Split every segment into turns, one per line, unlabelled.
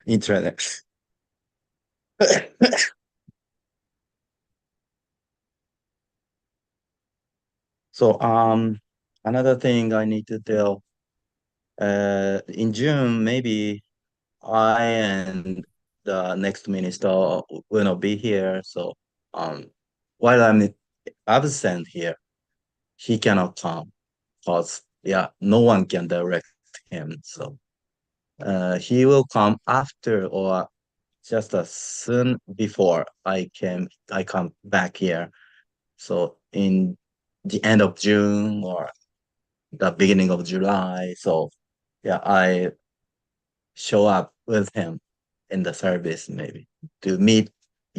Internet. So another thing I need to tell, in June maybe I and the next minister will not be here. So um while I'm absent here, he cannot come because yeah, no one can direct him. So he will come after or just soon before I come back here. So in the end of June or the beginning of July. So yeah, I show up with him in the service maybe to meet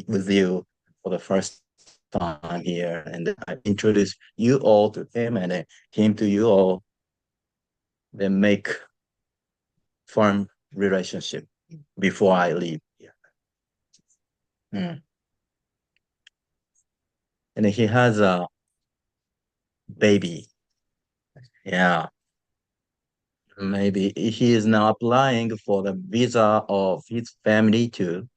with you for the first time here, and then I introduce you all to him, and then him to you all, then make firm relationship before I leave. Yeah. Mm. And he has a baby. Yeah. Maybe he is now applying for the visa of his family too.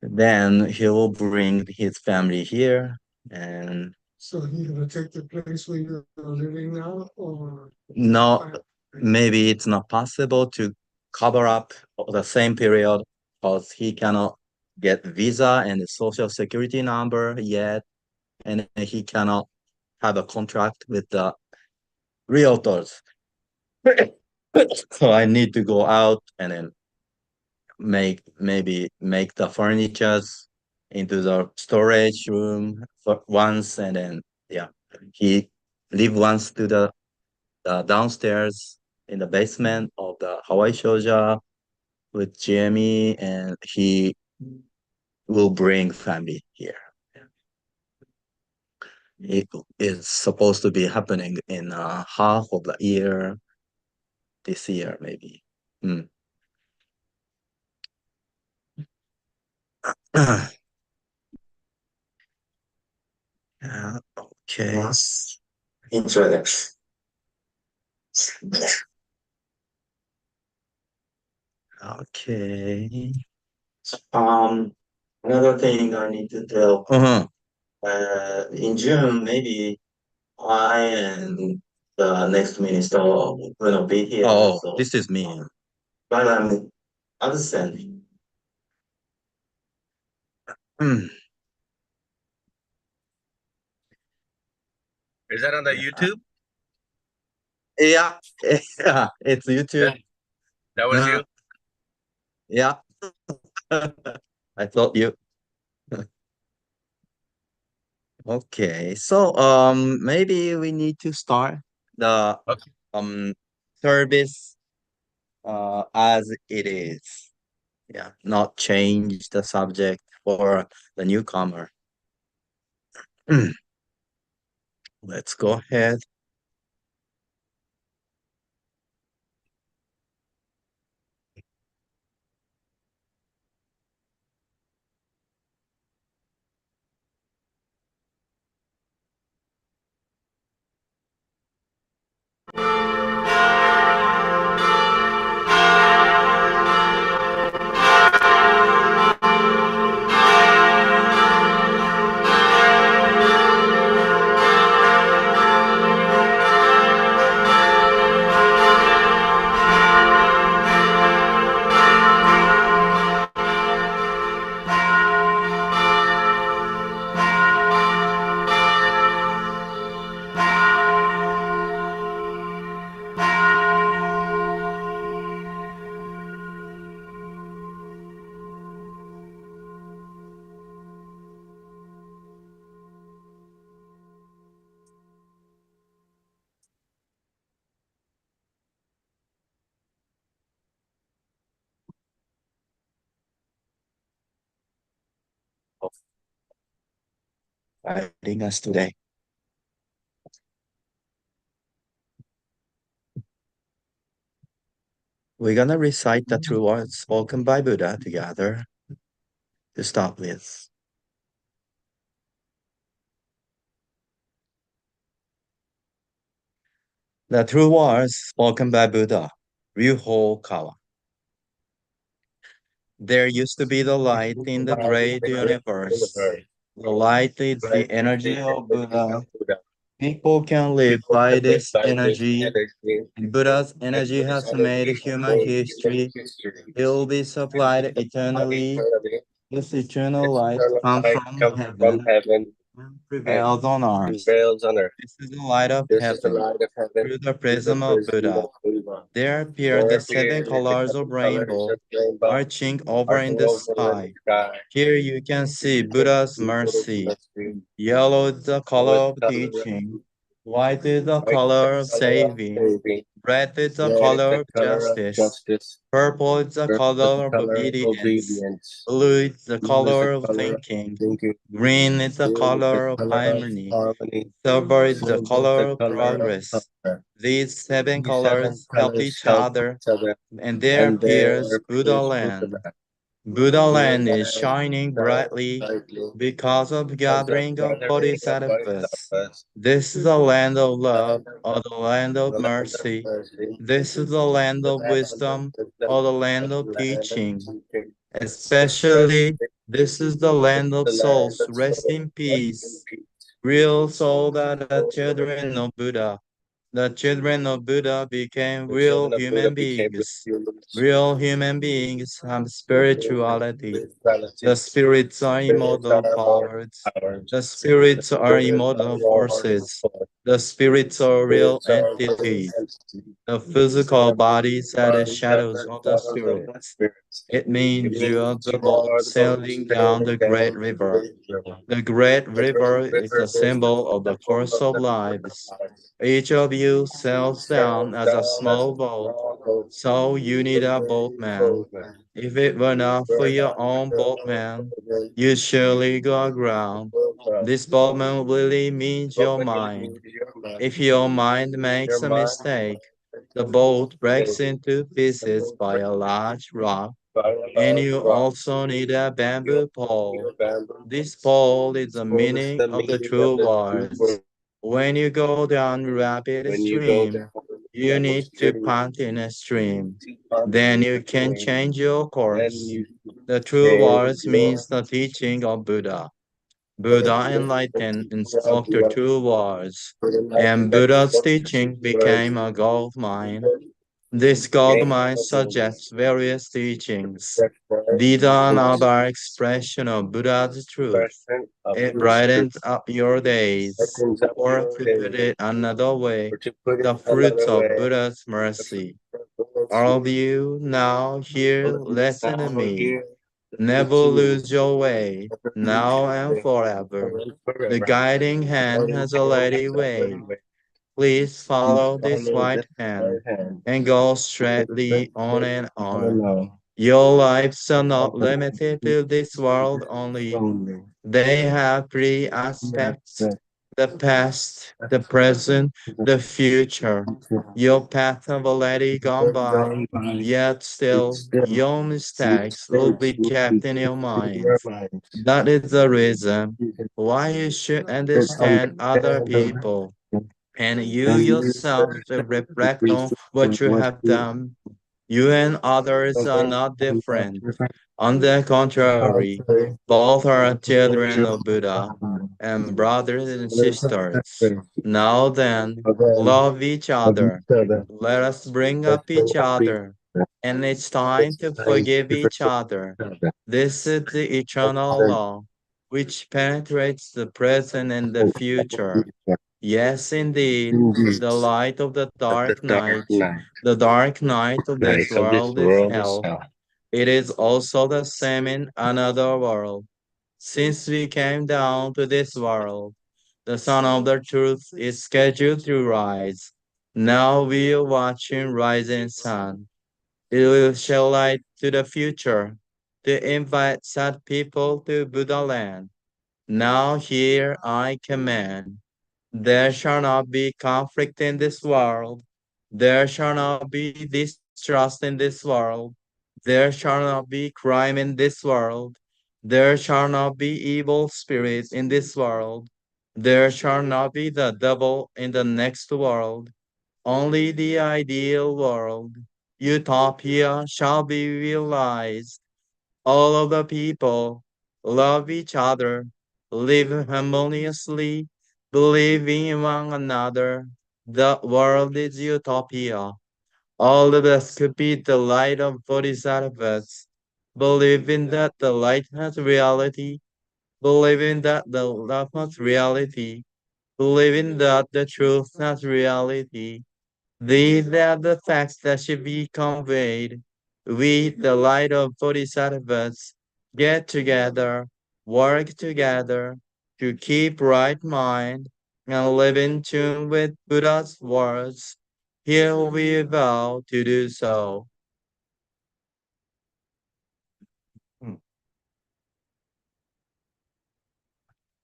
Then he will bring his family here, and
So he's gonna take the place where you're living now, or
no, maybe it's not possible to cover up the same period because he cannot get visa and a social security number yet, and he cannot have a contract with the realtors. So I need to go out and then make the furnitures into the storage room for once, and then yeah, he live once to the downstairs in the basement of the Hawaii Shoja with Jamie, and he will bring family here. It is supposed to be happening in half of the year this year, maybe. Mm. Okay. Yes. Interesting. Okay. Um, Another thing I need to tell. In June, maybe I and the next minister will not be here. Oh, so this is me. But I'm absent. Hmm.
Is that on the
Yeah.
YouTube?
Yeah, yeah, it's
That
YouTube.
that was
Uh,
you?
yeah, I thought you. Okay, so maybe we need to start the
Okay.
um service as it is. Yeah, not change the subject for the newcomer. Let's go ahead. Guiding us today. We're gonna recite the true words spoken by Buddha together to start with. The true words spoken by Buddha, Ryuho Kawa. There used to be the light in the great universe. The light is the energy of Buddha. People can live by this energy. Buddha's energy has made human history. It will be supplied eternally. This eternal light comes from heaven and prevails on earth. This is the light of heaven. Through the prism of Buddha, there appear the seven colors of rainbow arching over in the sky. Here you can see Buddha's mercy. Yellow is the color of teaching. White is the color of saving. Red is the color of justice. Purple is the color of obedience. Blue is the color of thinking. Green is the color of harmony. Silver is the color of progress. These seven colors help each other, and there appears Buddha land. Buddha land is shining brightly because of gathering of bodhisattvas. This is the land of love, or the land of mercy. This is the land of wisdom, or the land of teaching. Especially, this is the land of souls. Rest in peace. Real souls are the children of Buddha. The children of Buddha became real human beings. Real human beings have spirituality. The spirits are immortal powers. The spirits are immortal forces. The spirits are real entities. The physical bodies are the shadows of the spirits. It means you are the boat sailing down the great river. The great river is a symbol of the course of lives. Each of you sails down as a small boat, so you need a boatman. If it were not for your own boatman, you'd surely go aground. This boatman really means your mind. If your mind makes a mistake, the boat breaks into pieces by a large rock, and you also need a bamboo pole. This pole is the meaning of the true words. When you go down rapid stream, you need to pant in a stream. Then you can change your course. The true words means the teaching of Buddha. Buddha enlightened and spoke the true words, and Buddha's teaching became a gold mine. This gold mine suggests various teachings. These are another expression of Buddha's truth. It brightens up your days. Or to put it another way, the fruits of Buddha's mercy. All of you now here listen to me. Never lose your way, now and forever. The guiding hand has already way. Please follow this white hand and go straightly on and on. Your lives are not limited to this world only. They have three aspects: the past, the present, the future. Your path have already gone by, yet still your mistakes will be kept in your mind. That is the reason why you should understand other people and you yourself to reflect on what you have done. You and others are not different. On the contrary, both are children of Buddha and brothers and sisters. Now then, love each other. Let us bring up each other. And it's time to forgive each other. This is the eternal law, which penetrates the present and the future. Yes, indeed, the light of the dark night. The dark night of this world is hell. It is also the same in another world. Since we came down to this world, the sun of the truth is scheduled to rise. Now we are watching rising sun. It will show light to the future to invite sad people to Buddha land. Now here I command. There shall not be conflict in this world. There shall not be distrust in this world. There shall not be crime in this world. There shall not be evil spirits in this world. There shall not be the devil in the next world. Only the ideal world, utopia, shall be realized. All of the people love each other, live harmoniously, believe in one another. The world is utopia. All of us could be the light of Bodhisattvas, believing that the light has reality, believing that the love has reality, believing that the truth has reality. These are the facts that should be conveyed. We, the light of Bodhisattvas, get together, work together to keep right mind and live in tune with Buddha's words. Here we vow to do so. Hmm.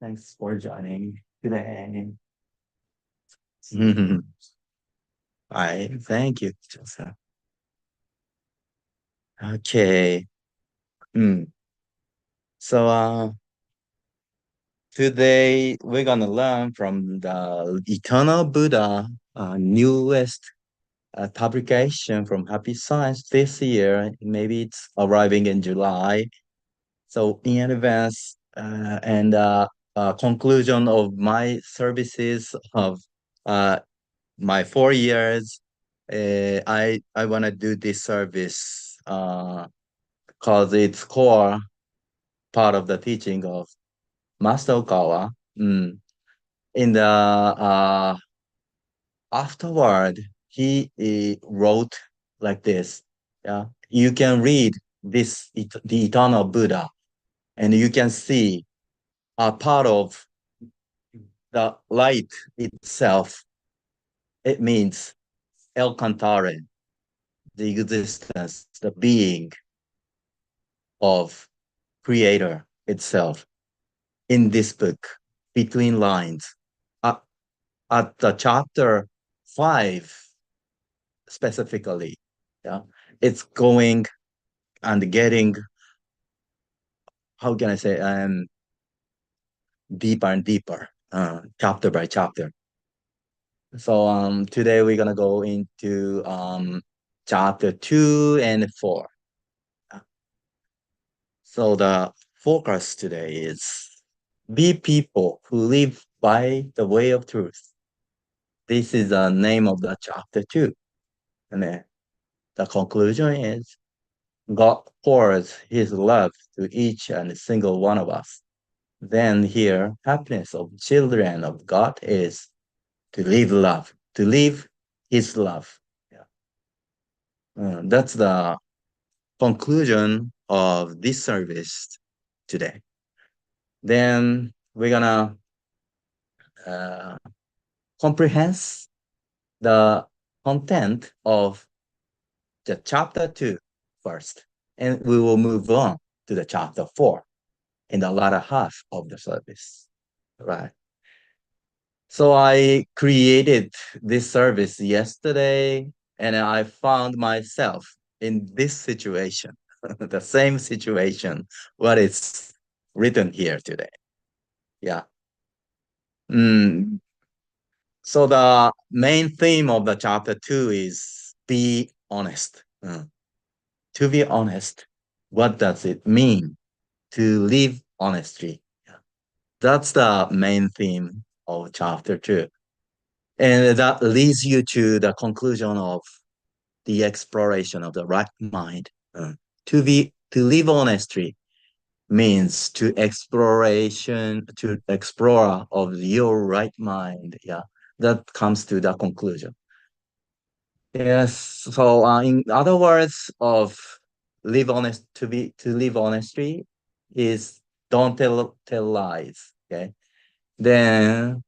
Thanks for joining today. I thank you, Joseph. Okay. Hmm. So, today we're gonna learn from the Eternal Buddha, newest publication from Happy Science this year. Maybe it's arriving in July. So in advance, and conclusion of my services of uh, my 4 years, I wanna do this service because it's core part of the teaching of Master Okawa. In the afterward, he wrote like this. Yeah, you can read the eternal Buddha, and you can see a part of the light itself. It means El Cantare, the existence, the being of Creator itself. In this book, between lines, at, at the chapter 5 specifically, yeah, it's going and getting, how can I say, deeper and deeper, chapter by chapter. So today we're gonna go into chapter 2 and 4. So the focus today is be people who live by the way of truth. This is the name of the chapter 2. And then the conclusion is God pours his love to each and single one of us. Then here, happiness of children of God is to live love, to live his love. Yeah. That's the conclusion of this service today. Then we're gonna uh, comprehend the content of the chapter 2 first, and we will move on to the chapter 4 in the latter half of the service. Right. So I created this service yesterday, and I found myself in this situation, the same situation, what is written here today. Yeah. Mm. So the main theme of the chapter 2 is be honest. To be honest, what does it mean to live honestly? Yeah. That's the main theme of chapter 2. And that leads you to the conclusion of the exploration of the right mind. To live honestly means to explore of your right mind. Yeah, that comes to the conclusion. Yes. So, in other words, of to live honestly is don't tell lies. Okay. Then,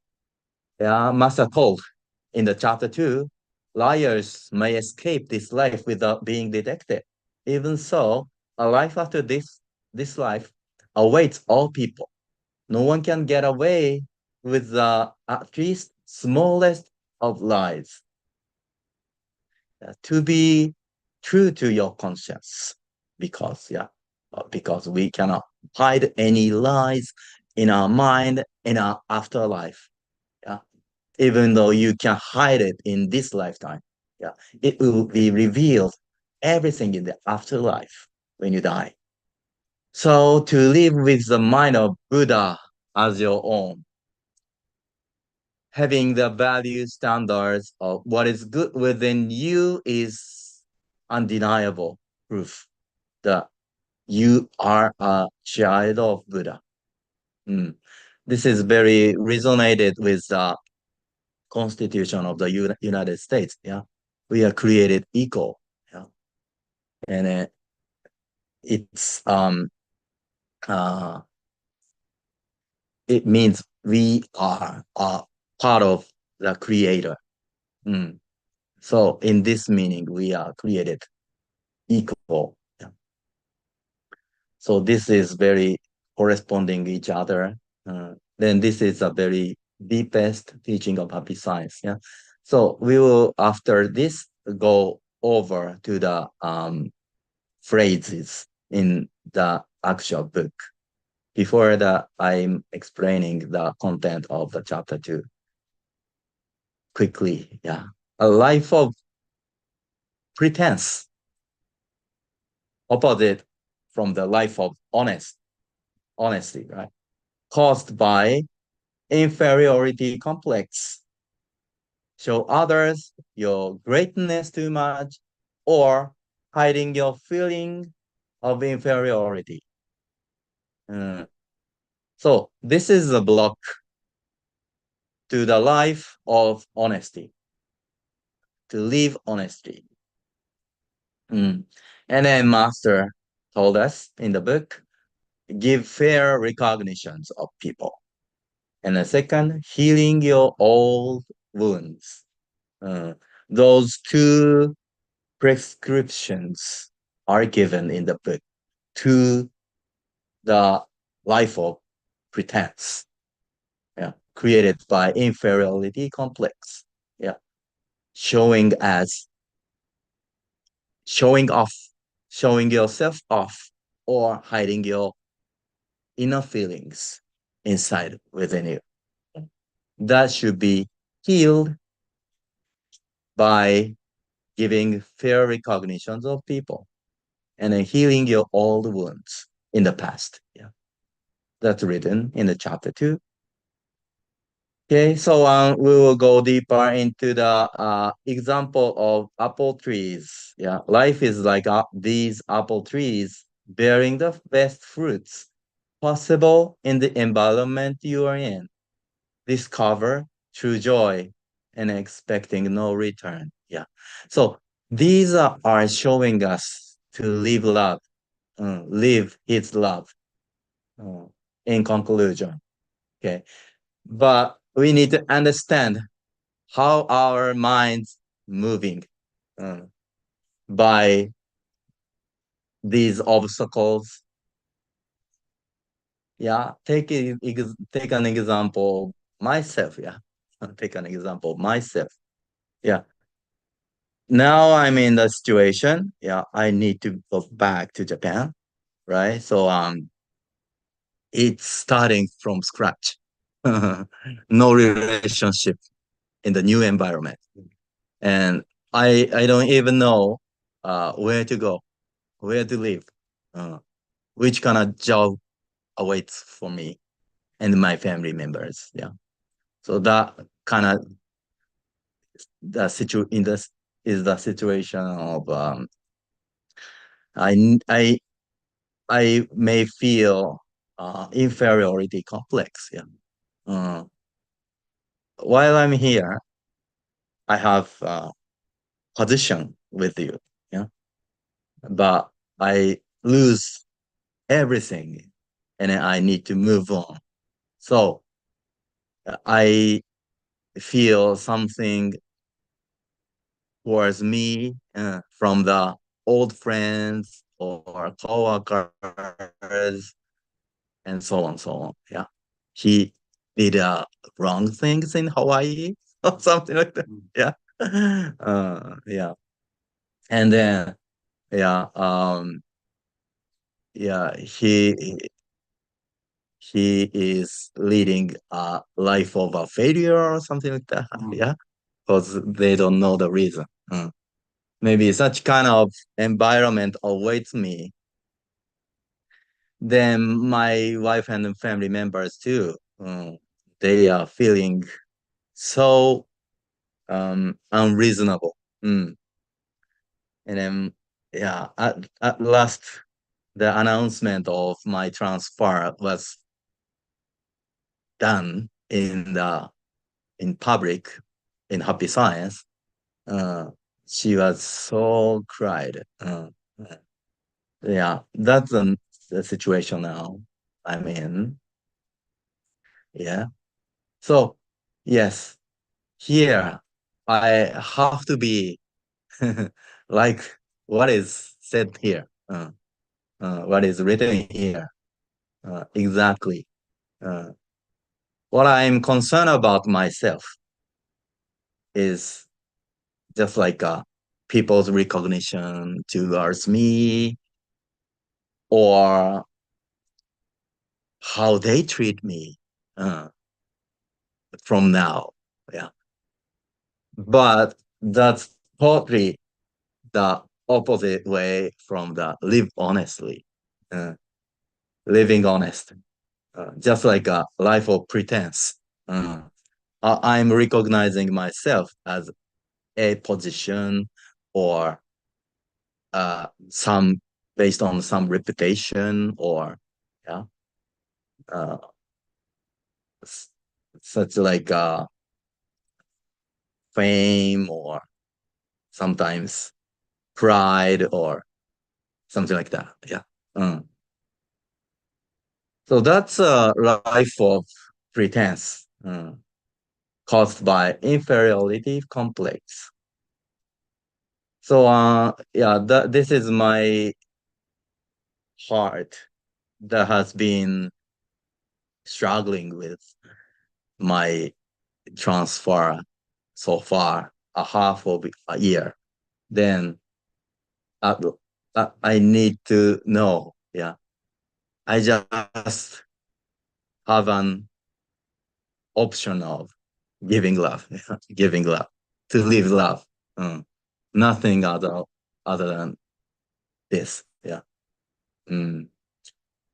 yeah, Master told in the chapter 2, liars may escape this life without being detected. Even so, a life after this life awaits all people. No one can get away with the at least smallest of lies. To be true to your conscience, because because we cannot hide any lies in our mind in our afterlife. Yeah, even though you can hide it in this lifetime. Yeah, it will be revealed everything in the afterlife when you die. So to live with the mind of Buddha as your own, having the value standards of what is good within you is undeniable proof that you are a child of Buddha. Mm. This is very resonated with the Constitution of the United States. Yeah, we are created equal. Yeah, and it's uh, it means we are a part of the Creator. Mm. So in this meaning, we are created equal. Yeah. So this is very corresponding each other. Then this is a very deepest teaching of happy science. Yeah. So we will after this go over to the phrases in the actual book. Before that, I'm explaining the content of the chapter 2 quickly. Yeah. A life of pretense, opposite from the life of honesty, right? Caused by inferiority complex. Show others your greatness too much or hiding your feeling of inferiority. Uh, so this is a block to the life of honesty, to live honesty. Mm. And then Master told us in the book, give fair recognitions of people. And the second, healing your old wounds. Uh, those two prescriptions are given in the book to the life of pretense, yeah, created by inferiority complex, yeah, showing as showing off, showing yourself off, or hiding your inner feelings inside within you. That should be healed by giving fair recognitions of people and then healing your old wounds in the past. Yeah, that's written in the chapter 2. Okay, so we will go deeper into the example of apple trees. Yeah, life is like these apple trees bearing the best fruits possible in the environment you are in. Discover true joy and expecting no return. Yeah, so these are showing us to live love, live His love. uh, in conclusion, okay, but we need to understand how our minds moving uh, by these obstacles. Yeah, take an example myself. Yeah, take an example myself. Yeah, now I'm in the situation. Yeah, I need to go back to Japan, right? So it's starting from scratch. No relationship in the new environment, and I don't even know where to go, where to live, uh, which kind of job awaits for me and my family members. Yeah, so that kind of the situ in this is the situation of I I may feel inferiority complex. Yeah, uh, while I'm here, I have position with you. Yeah, but I lose everything and I need to move on. So I feel something towards me from the old friends or coworkers and so on, so on. Yeah. He did wrong things in Hawaii or something like that. Yeah. Yeah. And then, yeah, yeah, he is leading a life of a failure or something like that. Yeah, because they don't know the reason. Maybe such kind of environment awaits me then my wife and family members too, they are feeling so unreasonable. And then, yeah, at last, the announcement of my transfer was done in public in Happy Science. Uh, she was so cried. Yeah, that's the situation now I'm in. Yeah. So, yes, here I have to be like what is said here, what is written here. Exactly. Uh, what I'm concerned about myself is just like people's recognition towards me or how they treat me uh, from now. Yeah. But that's totally the opposite way from the live honestly, uh, living honest, just like a life of pretense. Uh, I'm recognizing myself as a position or some based on some reputation or yeah, uh, such like fame or sometimes pride or something like that. Yeah. Mm. So that's a life of pretense caused by inferiority complex. So yeah, this is my heart that has been struggling with my transfer so far, a half of a year. Then uh, I need to know. Yeah, I just have an option of giving love, giving love, to live love. Mm. Nothing other than this. Yeah. Mm.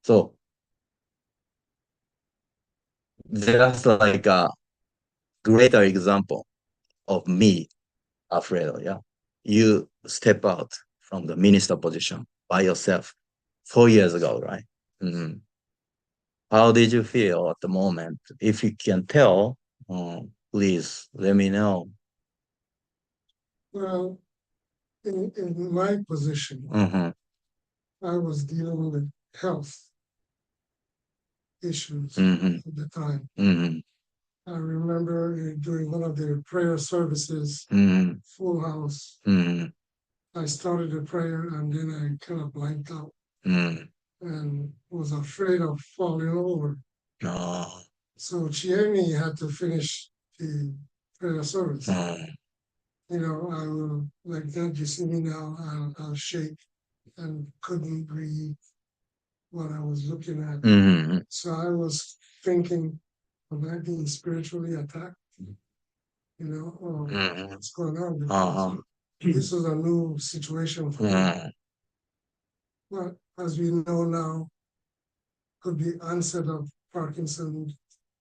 So just like a greater example of me, Alfredo. Yeah. You step out from the minister position by yourself 4 years ago, right? Mm. How did you feel at the moment? If you can tell, please let me know.
Well, in my position,
Mm-hmm.
I was dealing with health issues
Mm-hmm.
at the time.
Mm-hmm.
I remember during one of their prayer services,
Mm-hmm.
full house,
Mm-hmm.
I started a prayer and then I kind of blanked out
Mm-hmm.
and was afraid of falling over.
Oh.
So Chiemi had to finish the prayer service.
Oh.
I will, like that, you see me now, I'll shake and couldn't breathe what I was looking at.
Mm-hmm.
So I was thinking, am I being spiritually attacked? Or
Mm-hmm.
what's going on? Because
Uh-huh.
this was a new situation for me.
Mm-hmm.
But as we know now, could be onset of Parkinson's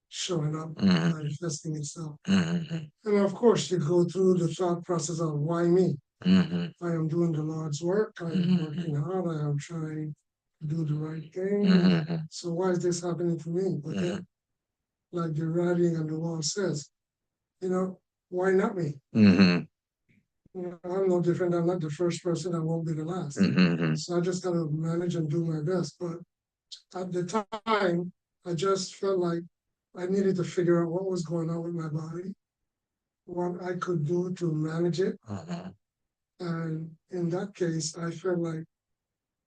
showing up,
Mm-hmm.
manifesting itself.
Mm-hmm.
And of course, you go through the thought process of why me?
Mm-hmm.
I am doing the Lord's work. I am
Mm-hmm.
working hard. I am trying to do the right thing.
Mm-hmm.
So why is this happening to me? But then, like the writing on the wall says, why not me?
Mm-hmm.
I'm no different. I'm not the first person. I won't be the last.
Mm-hmm.
So I just gotta manage and do my best. But at the time, I just felt like I needed to figure out what was going on with my body, what I could do to manage it.
Uh-huh.
And in that case, I felt like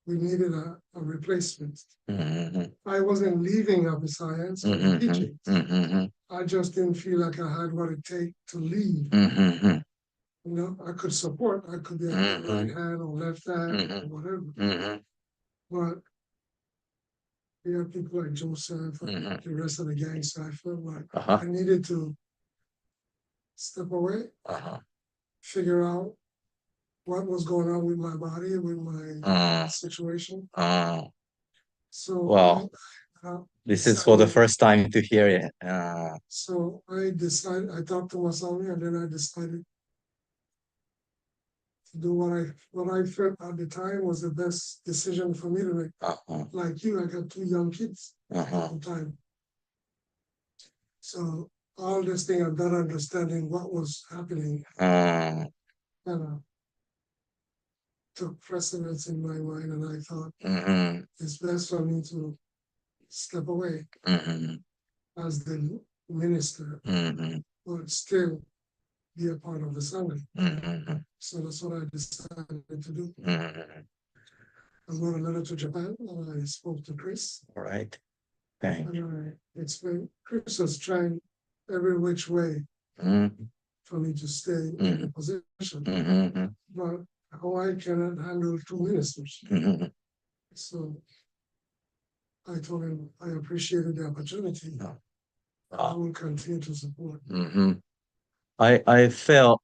we needed a replacement.
Mm-hmm.
I wasn't leaving Happy Science or
Mm-hmm.
teaching.
Mm-hmm.
I just didn't feel like I had what it takes to lead.
Mm-hmm.
I could support, I could be a right
Mm-hmm.
hand or left hand
Mm-hmm.
or whatever.
Mm-hmm.
But we have people like Joseph and
Mm-hmm.
the rest of the gang. So I felt like
Uh-huh.
I needed to step away,
Uh-huh.
figure out what was going on with my body, with my
Uh,
situation.
uh,
So
Wow. This is for the first time to hear it.
So I decided, I talked to Wasawi and then I decided to do what I felt at the time was the best decision for me to make. Like you, I got two young kids at the time. So all this thing of not understanding what was happening kind of took precedence in my mind, and I thought it's best for me to step away as the minister, but still be a part of the assembly. So that's what I decided to do. I wrote a letter to Japan and I spoke to Chris.
All right. Thank you.
And I explained, Chris was trying every which way for me to stay in the position. But Hawaii cannot handle two ministers. So I told him I appreciated the opportunity. I will continue to support.
I felt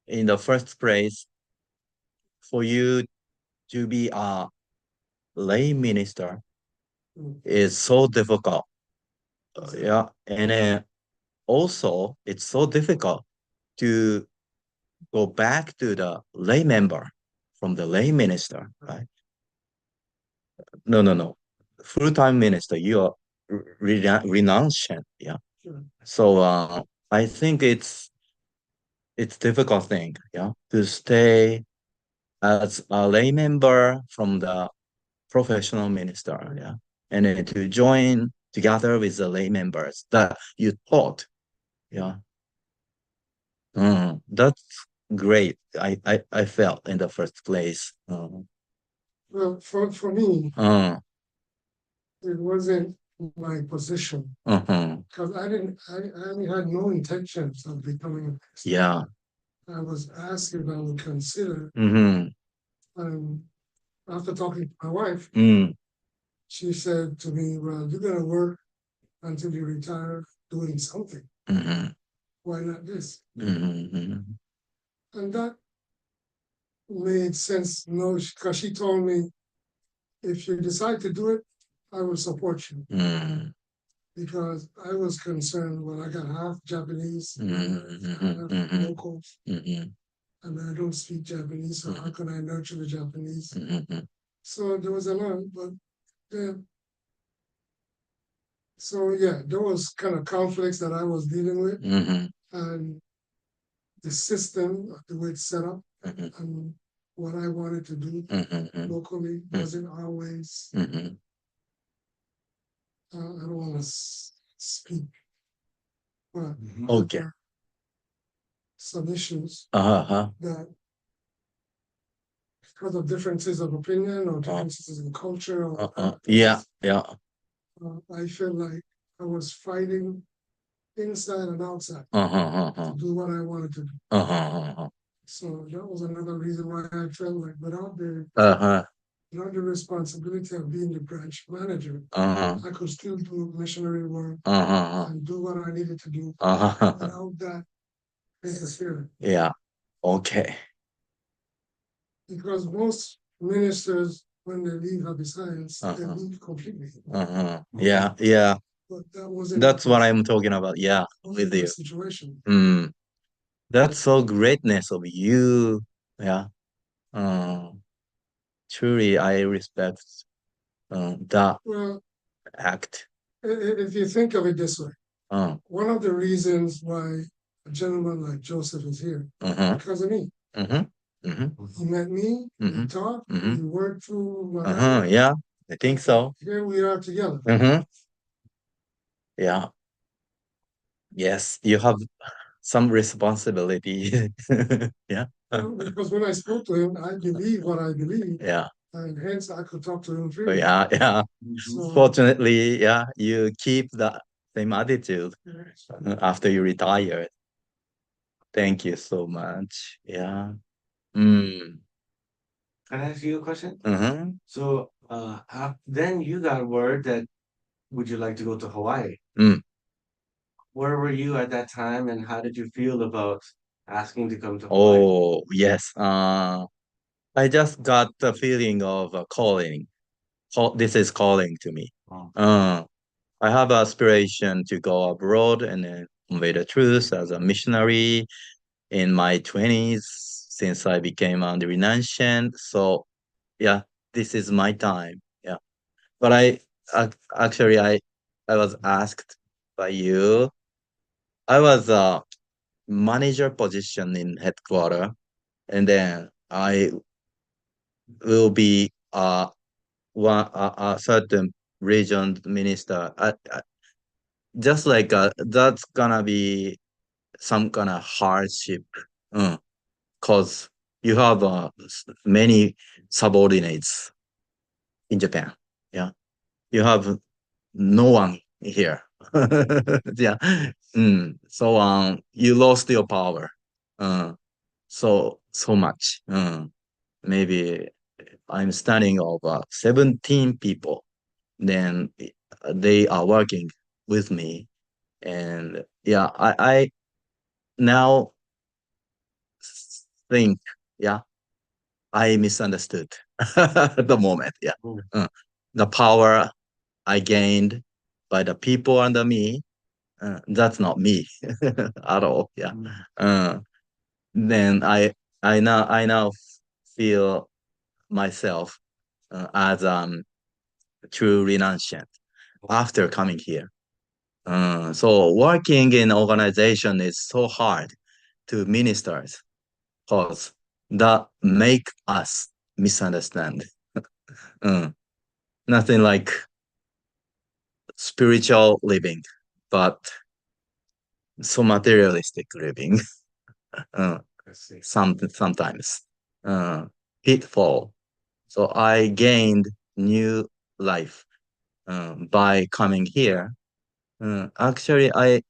in the first place for you to be a lay minister is so difficult. Yeah, and also it's so difficult to go back to the lay member from the lay minister, right? No. Full-time minister, you are renunciant, yeah. So I think it's difficult thing, yeah, to stay as a lay member from the professional minister, yeah, and then to join together with the lay members that you taught, yeah. That's great. I felt in the first place.
Well, for me, it wasn't my position because I had no intentions of becoming a minister.
Yeah.
I was asked if I would consider, after talking to my wife, she said to me, well, you're gonna work until you retire doing something. Why not this? And that made sense. No, because she told me, if you decide to do it, I will support you. Because I was concerned when I got half Japanese, half locals, and I don't speak Japanese, so how can I nurture the Japanese? So there was a lot, but then, so yeah, there was kind of conflicts that I was dealing with, and the system, the way it's set up, and what I wanted to do locally wasn't always. I don't want to speak, but
Okay.
some issues that because of differences of opinion or differences in culture or
yeah.
I feel like I was fighting inside and outside to do what I wanted to do. So that was another reason why I felt like without the responsibility of being the branch manager, I could still do missionary work and do what I needed to do without that interfering.
Yeah. Okay.
Because most ministers, when they leave Happy Science, they leave completely.
Yeah.
But that wasn't
That's what I'm talking about. Yeah, with
the
you.
situation.
That's so greatness of you. Yeah. Truly, I respect that
Well,
act.
if you think of it this way, one of the reasons why a gentleman like Joseph is here, because of me. He met me, we talked, we worked through whatever.
Yeah, I think so.
Here we are together.
Yeah. Yes, you have some responsibility. Yeah.
Because when I spoke to him, I believe what I believe.
Yeah.
And hence I could talk to him freely.
Yeah.
So,
Fortunately, yeah, you keep the same attitude after you retired. Thank you so much. Yeah.
Can I ask you a question?
Mm-hmm.
So, then you got word that would you like to go to Hawaii? Where were you at that time, and how did you feel about asking to come to Hawaii?
Oh, yes. I just got the feeling of calling. this is calling to me.
Oh,
I have aspiration to go abroad and then convey the truth as a missionary in my 20s since I became a renunciant. So yeah, this is my time. Yeah. But actually I was asked by you. I was a manager position in headquarter, and then I will be a certain region minister. Just like that's gonna be some kind of hardship, cause you have many subordinates in Japan. Yeah, you have no one here. Yeah. So you lost your power. So much. Maybe I'm standing over 17 people. Then they are working with me, and yeah, I now think, yeah, I misunderstood at the moment. Yeah.
mm,
Uh, the power I gained by the people under me, that's not me at all. Yeah.
mm.
Uh, then I now feel myself as true renunciant after coming here. So working in organization is so hard to ministers because that make us misunderstand. Mm, nothing like spiritual living, but so materialistic living. uh,
I see.
sometimes uh, pitfall. So I gained new life by coming here. Actually, I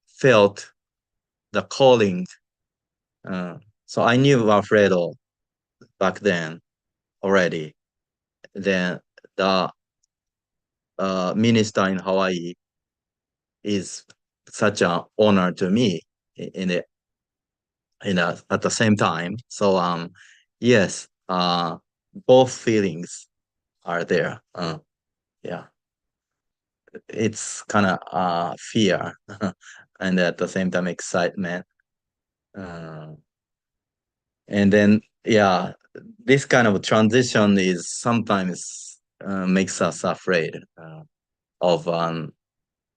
felt the calling. Uh, so I knew Alfredo back then already. Then the minister in Hawaii is such an honor to me in it at the same time. So yes, both feelings are there. Yeah, it's kind of fear and at the same time excitement. Uh, and then yeah, this kind of transition is sometimes makes us afraid of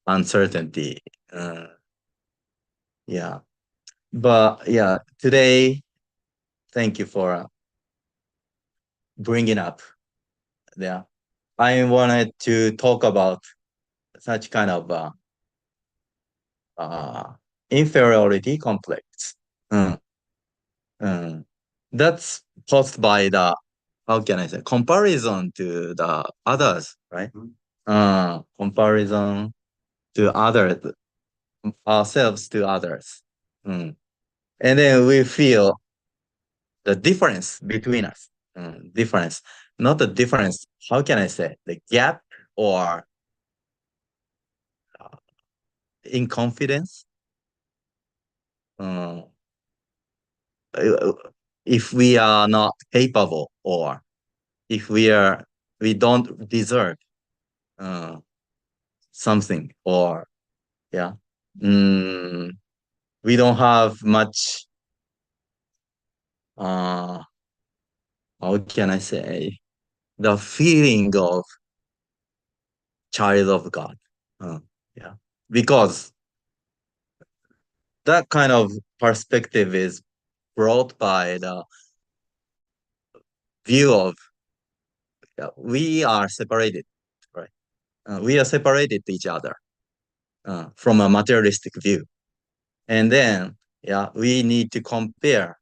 uncertainty. Uh, yeah, but yeah, today, thank you for bringing up. Yeah, I wanted to talk about such kind of uh, inferiority complex. Mm, mm. That's caused by the, how can I say, comparison to the others, right?
Mm.
Comparison to others, ourselves to others. Mm. And then we feel the difference between us. Difference, not the difference. How can I say the gap or uh, in confidence? Uh, if we are not capable or if we don't deserve uh, something or yeah, mm, we don't have much. How can I say the feeling of child of God? Uh, yeah, because that kind of perspective is brought by the view of we are separated, right? We are separated each other from a materialistic view, and then yeah, we need to compare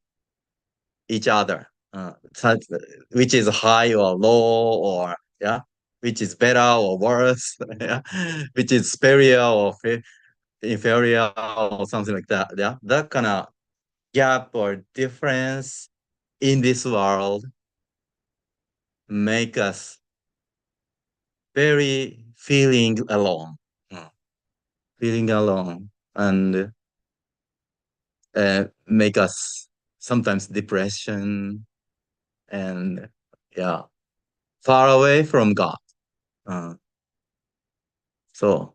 each other, which is high or low, or yeah, which is better or worse, yeah, which is superior or inferior or something like that. Yeah, that kind of gap or difference in this world make us very feeling alone, mm, feeling alone, and make us sometimes depression and yeah. far away from God. Uh, so,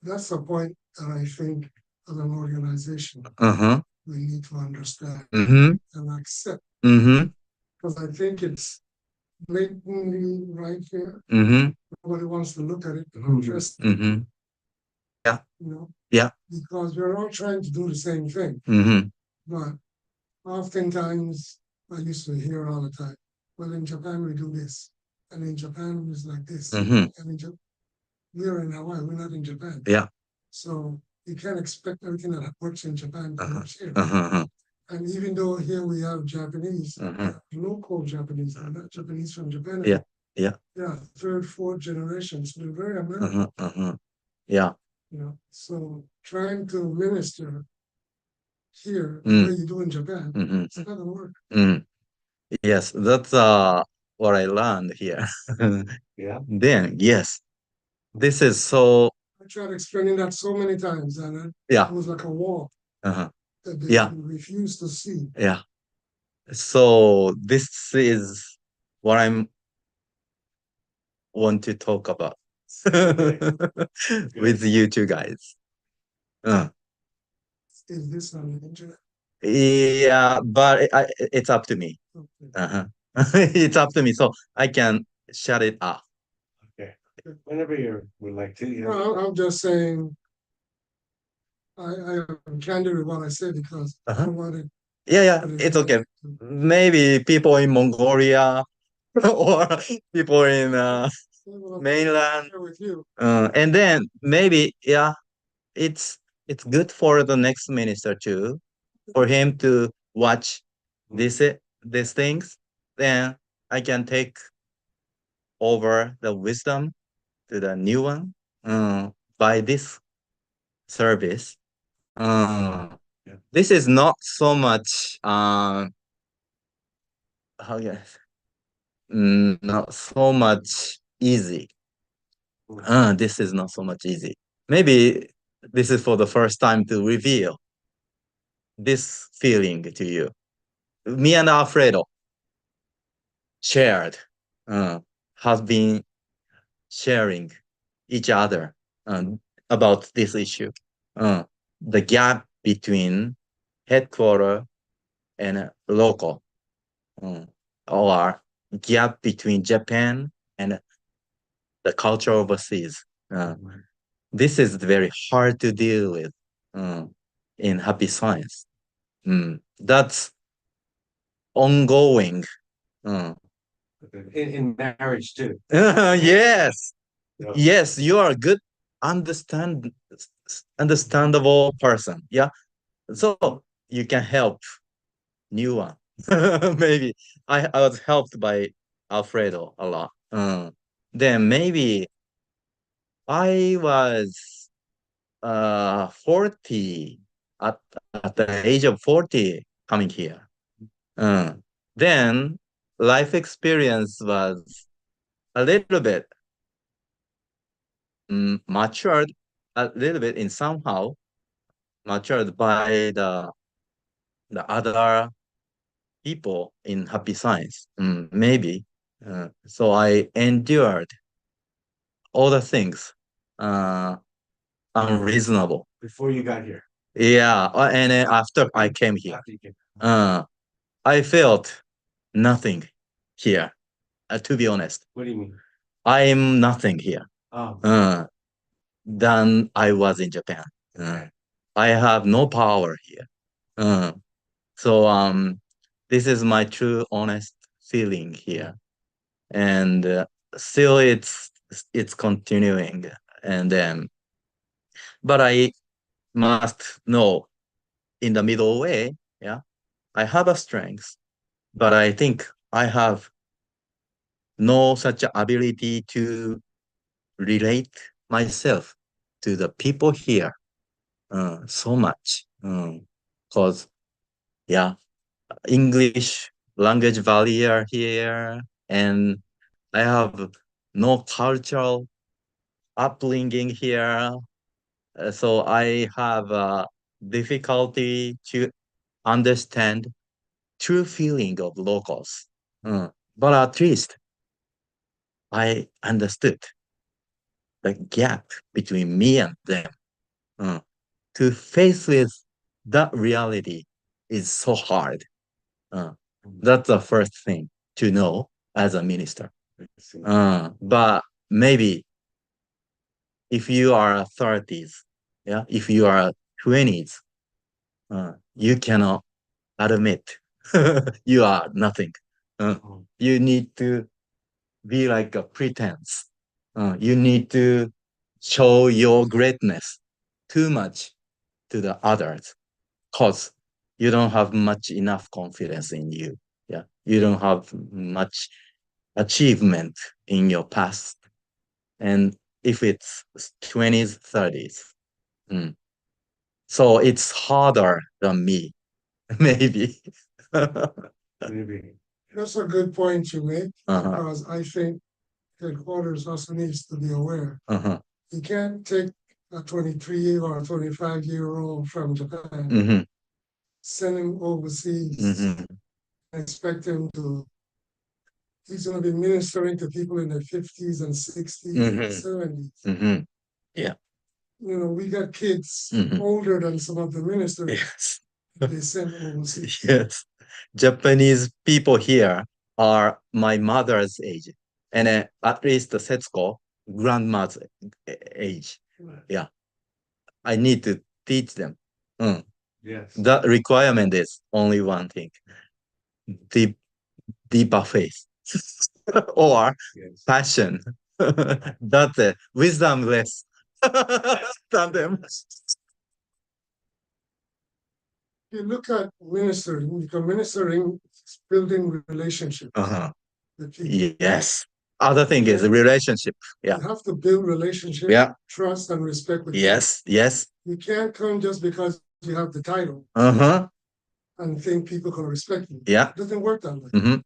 That's the point that I think as an organization
uh-huh.
we need to understand
Mm-hmm.
and accept.
Mm-hmm.
Because I think it's blatantly right here.
Mm-hmm.
Nobody wants to look at it and
Mhm.
address it,
Mm-hmm. Yeah.
you know,
Yeah.
because we're all trying to do the same thing.
Mm-hmm.
But oftentimes, I used to hear all the time, well, in Japan we do this, and in Japan it's like this,
Mm-hmm.
and we're in Hawaii, we're not in Japan.
Yeah.
So you can't expect everything that works in Japan to
Uh-huh.
work here.
Uh-huh.
And even though here we have Japanese,
Uh-huh.
local Japanese, not Japanese from Japan,
Yeah. Yeah.
yeah, third, fourth generations, they're very American,
Uh-huh. Uh-huh. Yeah.
you know. So trying to minister here the
Mm.
way you do in Japan,
Mm-hmm.
it's not gonna work.
Mm. Yes, that's what I learned here.
Yeah.
Then, yes, this is so,
I tried explaining that so many times, and it
yeah.
was like a wall
Uh-huh.
that they
Yeah.
refused to see.
Yeah. So this is what I'm want to talk about with you two guys. Uh,
Is this on the internet?
yeah, but it's up to me.
Okay.
Uh-huh. It's up to me, so I can shut it off.
Okay. Whenever you would like to, yeah.
Well, I'm just saying, I am candid with what I say because I
Uh-huh.
don't want it.
Yeah, yeah, it's okay. Maybe people in Mongolia or people in mainland.
Share with you.
And then maybe, yeah, it's it's good for the next minister too, for him to watch these things. Then I can take over the wisdom to the new one by this service. This is not so much how yes, not so much easy. This is not so much easy. Maybe this is for the first time to reveal this feeling to you. Me and Alfredo shared, has been sharing each other about this issue. Uh, the gap between headquarter and local, or gap between Japan and the culture overseas. This is very hard to deal with in happy science. That's ongoing. Uh,
In marriage too.
yes,
Yeah.
yes, you are a good understandable person. Yeah, so you can help new one. Maybe I was helped by Alfredo a lot. Then maybe I was 40 at the age of 40 coming here. Uh, then life experience was a little bit matured, a little bit in somehow matured by the other people in happy science. Maybe. So I endured all the things unreasonable.
Before you got here.
Yeah, and then after I came here,
After you came.
I felt nothing here. To be honest,
What do you mean?
I'm nothing here.
Oh,
Than I was in Japan.
okay.
I have no power here. Uh, so this is my true honest feeling here, and still it's continuing. And then, but I must know in the middle way. Yeah, I have a strength, but I think I have no such ability to relate myself to the people here so much. Because, yeah, English language barrier here, and I have no cultural upbringing here. So I have difficulty to understand true feeling of locals. But at least I understood the gap between me and them. To face with that reality is so hard. That's the first thing to know as a minister. But maybe if you are 30s, yeah, if you are 20s, you cannot admit you are nothing. You need to be like a pretense. You need to show your greatness too much to the others because you don't have much enough confidence in you. Yeah. You don't have much achievement in your past. And if it's 20s, 30s, so it's harder than me, maybe.
Maybe.
That's a good point you make,
Uh-huh.
because I think headquarters also needs to be aware.
Uh-huh.
You can't take a 23 or a 25-year-old from Japan,
Mm-hmm.
send him overseas,
Mm-hmm.
and expect him to, he's going to be ministering to people in their 50s and 60s and 70s.
Mm-hmm. Yeah.
You know, we got kids
Mhm.
older than some of the ministers
Yes.
they sent overseas.
Yes. Japanese people here are my mother's age, and at least the Setsuko grandma's age. Yeah. I need to teach them.
Yes.
The requirement is only one thing: deep, deeper faith or
Yes.
passion. That's it. Wisdom less than them.
You look at ministering, because ministering is building relationships
Uh-huh.
with people.
Yes. Other thing is
Yeah.
relationship. Yeah.
You have to build relationship,
Yeah.
trust, and respect with
Yes. Yes.
people. You can't come just because you have the title
Uh-huh.
and think people can respect you.
Yeah.
It doesn't work that way.
Mm-hmm.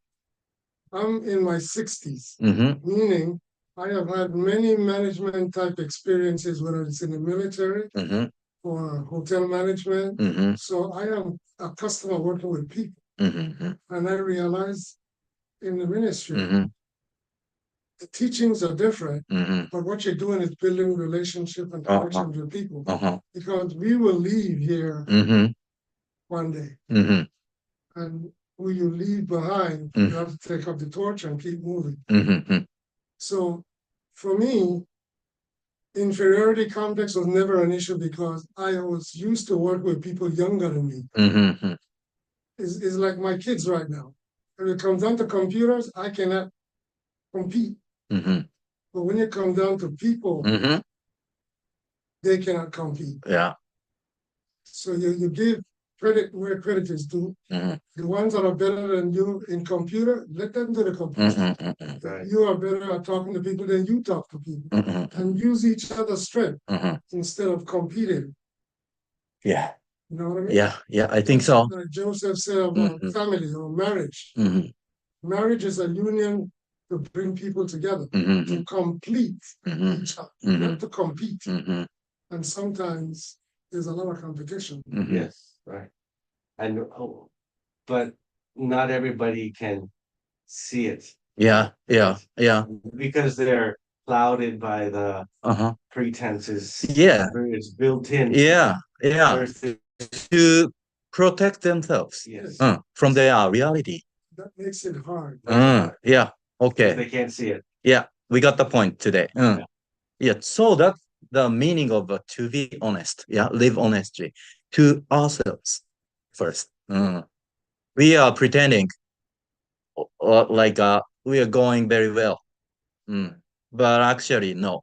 I'm in my 60s,
Mm-hmm.
meaning I have had many management type experiences, whether it's in the military
Mm-hmm.
or hotel management.
Mm-hmm.
So I am a customer working with people.
Mm-hmm.
And I realize in the ministry,
Mm-hmm.
the teachings are different,
Mm-hmm.
but what you're doing is building relationship and connections with people. Because we will leave here
Mm-hmm.
one day.
Mm-hmm.
And who you leave behind, you have to take up the torch and keep moving.
Mm-hmm.
So for me, inferiority complex was never an issue because I was used to work with people younger than me.
Mm-hmm.
It's like my kids right now. When it comes down to computers, I cannot compete.
Mm-hmm.
But when it comes down to people,
Mm-hmm.
they cannot compete.
Yeah.
So you give credit where credit is due.
Mm-hmm.
The ones that are better than you in computer, let them do the computer.
Mm-hmm.
Right.
You are better at talking to people than you talk to people.
Mm-hmm.
And use each other's strength
Mm-hmm.
instead of competing.
Yeah.
You know what I mean?
Yeah. Yeah. I think so.
Like Joseph said about family or marriage.
Mm-hmm.
Marriage is a union to bring people together,
Mm-hmm.
to complete each other, not to compete.
Mm-hmm.
And sometimes there's a lot of competition.
Mm-hmm.
Yes. Right. And but not everybody can see it.
Yeah. Yeah. Yeah.
Because they're clouded by the
Uh-huh.
pretenses.
Yeah.
It's built in.
Yeah. Yeah.
Versus,
To protect themselves
yes.
from their reality.
That makes it hard.
Yeah. Okay.
They can't see it.
Yeah. We got the point today.
Yeah.
Yeah. So that's the meaning of to be honest. Yeah. Live honestly to ourselves first. We are pretending like we are going very well. But actually, no.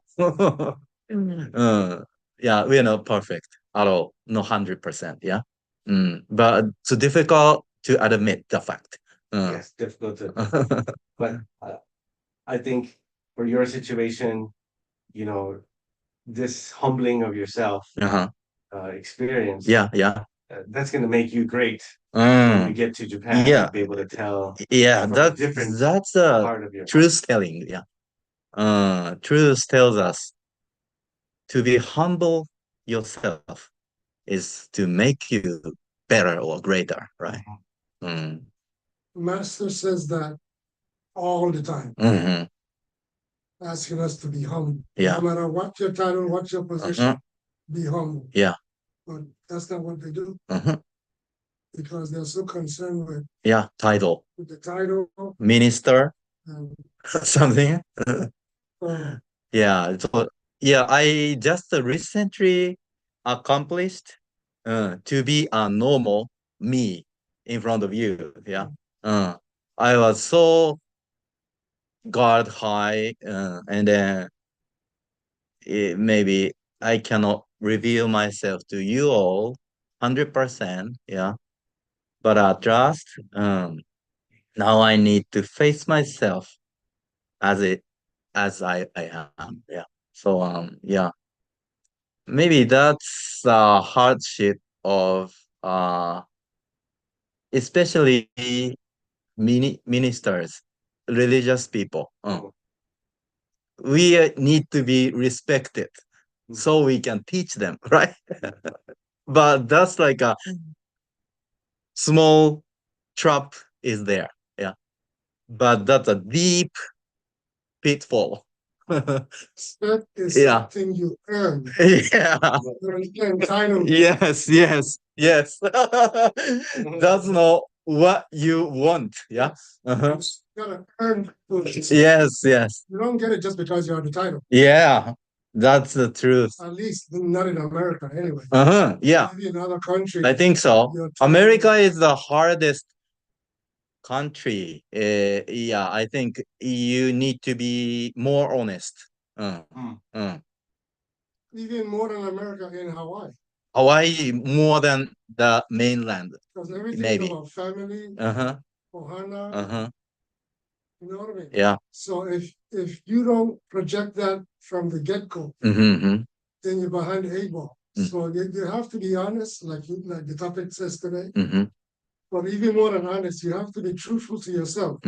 Yeah, we are not perfect at all. No 100%. Yeah. But it's difficult to admit the fact.
Yes, difficult to. But I think for your situation, you know, this humbling of yourself
Uh-huh.
experience,
Yeah, yeah.
that's going to make you great when you get to Japan.
Yeah.
You'll be able to tell
Yeah,
from a
that's
different
that's a
part of your
truth telling. Yeah. Truth tells us to be humble yourself is to make you better or greater, right?
Master says that all the time. asking us to be humble.
Yeah.
No matter what your title, what your position, be humble.
Yeah.
But that's not what they do
Uh-huh.
because they're so concerned with
Title.
the title
Minister,
and
something.
uh,
I just recently accomplished to be a normal me in front of you. Yeah. I was so guard high, and then maybe I cannot reveal myself to you all 100%. Yeah. But at last, now I need to face myself as I am. Yeah. So maybe that's a hardship of especially ministers, religious people. We need to be respected so we can teach them, right? But that's like a small trap is there. Yeah. But that's a deep pitfall.
respect is
Yeah.
something you earn.
Yeah.
You're entitled.
Yes. That's not what you want. Yeah.
You gotta earn it.
Yes.
You don't get it just because you have the title.
Yeah. That's the truth.
At least not in America, anyway.
Yeah.
Maybe in other countries.
I think so.
your title-
America is the hardest country. Yeah, I think you need to be more honest.
Even more than America in Hawaii.
Hawaii more than the mainland.
Because everything
Maybe.
is about family, ohana, you know what I mean?
Yeah.
So if you don't project that from the get-go,
Mm-hmm.
then you're behind the eight ball. So you have to be honest, like the topic says today. But even more than honest, you have to be truthful to yourself.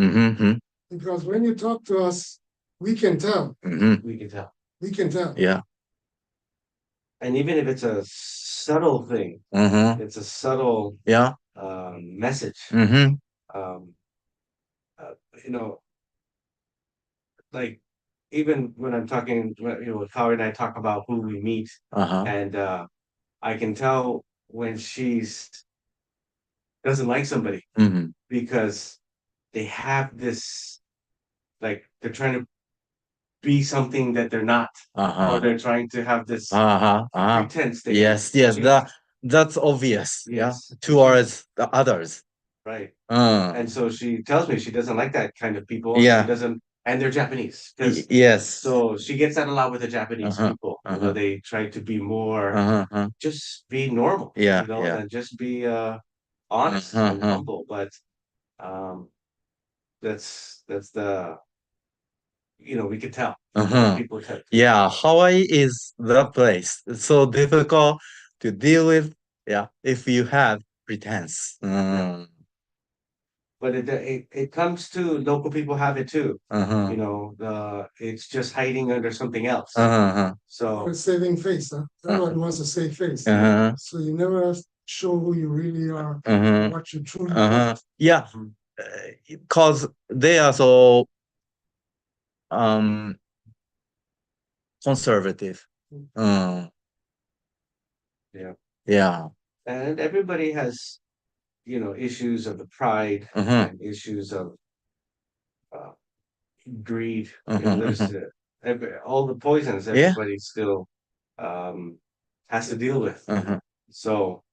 Because when you talk to us, we can tell.
We can tell.
We can tell.
Yeah.
And even if it's a subtle thing, it's a subtle message. You know, like even when I'm talking, with Kari and I talk about who we meet, and I can tell when she's doesn't like somebody because they have this, like they're trying to be something that they're not, or they're trying to have this pretense.
Yes, that's obvious.
Yes.
Yeah, towards the others.
Right. And so she tells me she doesn't like that kind of people.
Yeah.
She doesn't, and they're Japanese.
Yes.
So she gets that a lot with the Japanese people. You know, they try to be more, just be normal.
Yeah,
You know,
yeah.
and just be honest and humble. But that's the, we could tell. People tell.
Yeah, Hawaii is the place. It's so difficult to deal with. Yeah, if you have pretense.
But it comes to local people have it too. You know, it's just hiding under something else. So
Or saving face, huh? Everyone wants to save face. So you never show who you really are, what you truly are.
Yeah, because they are so conservative.
Yeah.
Yeah.
And everybody has, issues of the pride and issues of greed. There's all the poisons everybody still has to deal with. So,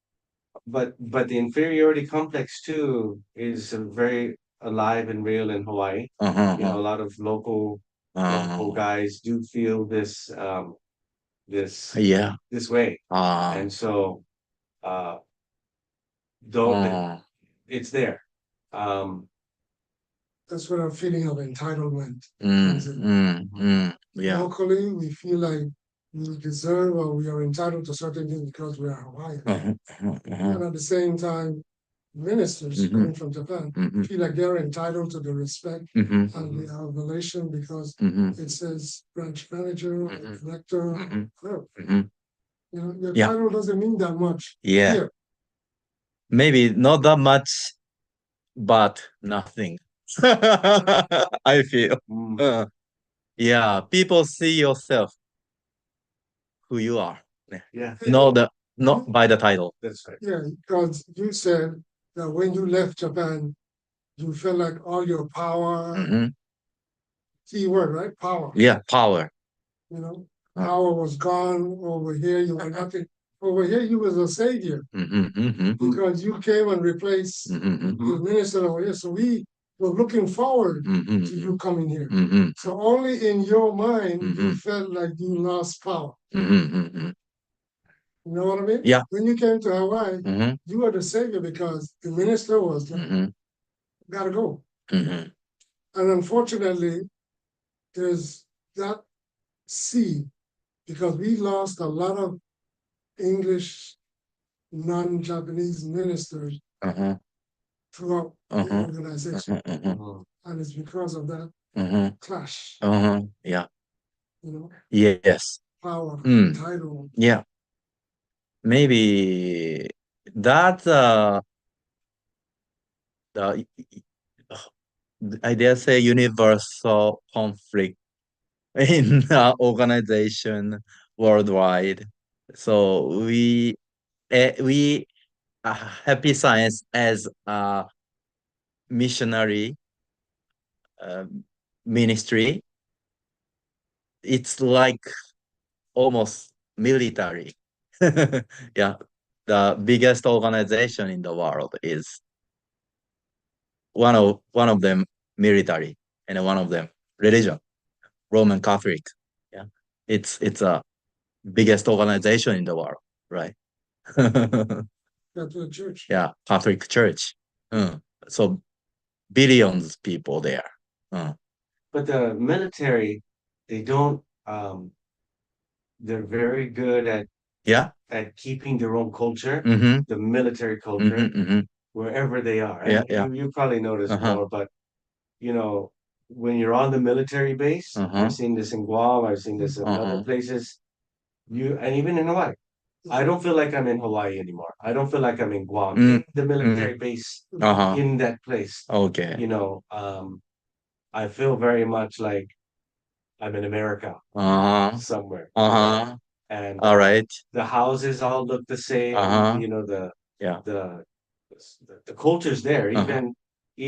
but the inferiority complex too is very alive and real in Hawaii. You know, a lot of local guys do feel this this way, and so don't it's there.
That's what I'm feeling of entitlement.
Yeah.
Locally, we feel like we deserve or we are entitled to certain things because we are Hawaiian. And at the same time, ministers coming from Japan feel like they're entitled to the respect and the elevation because it says branch manager, director, clerk. You know, your title doesn't mean that much.
Yeah.
Here.
Maybe not that much, but nothing. I feel. Yeah, people see yourself who you are.
Yeah,
Not by the title.
that's right.
Yeah, because you said that when you left Japan, you felt like all your power,
Mhm.
key word, right? Power.
Yeah, power.
You know,
Uh.
power was gone. Over here, you were nothing. Over here, you was a savior because you came and replaced the minister over here. So we were looking forward to you coming here. So only in your mind you felt like you lost power. You know what I mean?
Yeah.
When you came to Hawaii, you were the savior because the minister was like, gotta go. And unfortunately, there's that seed because we lost a lot of English non-Japanese ministers throughout the organization. And it's because of that clash,
Yeah.
you know,
Yes.
power, title.
Yeah. Maybe that's the I dare say universal conflict in the organization worldwide. So we Happy Science as a missionary ministry. It's like almost military. Yeah, the biggest organization in the world is one of them military and one of them religion, Roman Catholic. Yeah, it's a biggest organization in the world, right?
Catholic Church.
Yeah, Catholic Church. So billions people there.
But the military, they don't. They're very good
Yeah.
at keeping their own culture,
Mm-hmm.
the military culture,
Mm-hmm.
wherever they are.
Yeah,
And
yeah.
you probably notice
Uh-huh.
more, but you know, when you're on the military base, I've seen this in Guam, I've seen this in other places. And even in Hawaii. I don't feel like I'm in Hawaii anymore. I don't feel like I'm in Guam, in the military base, in that place.
Okay.
You know, I feel very much like I'm in America somewhere. And
All right.
the houses all look the same. You know,
Yeah.
the culture's there.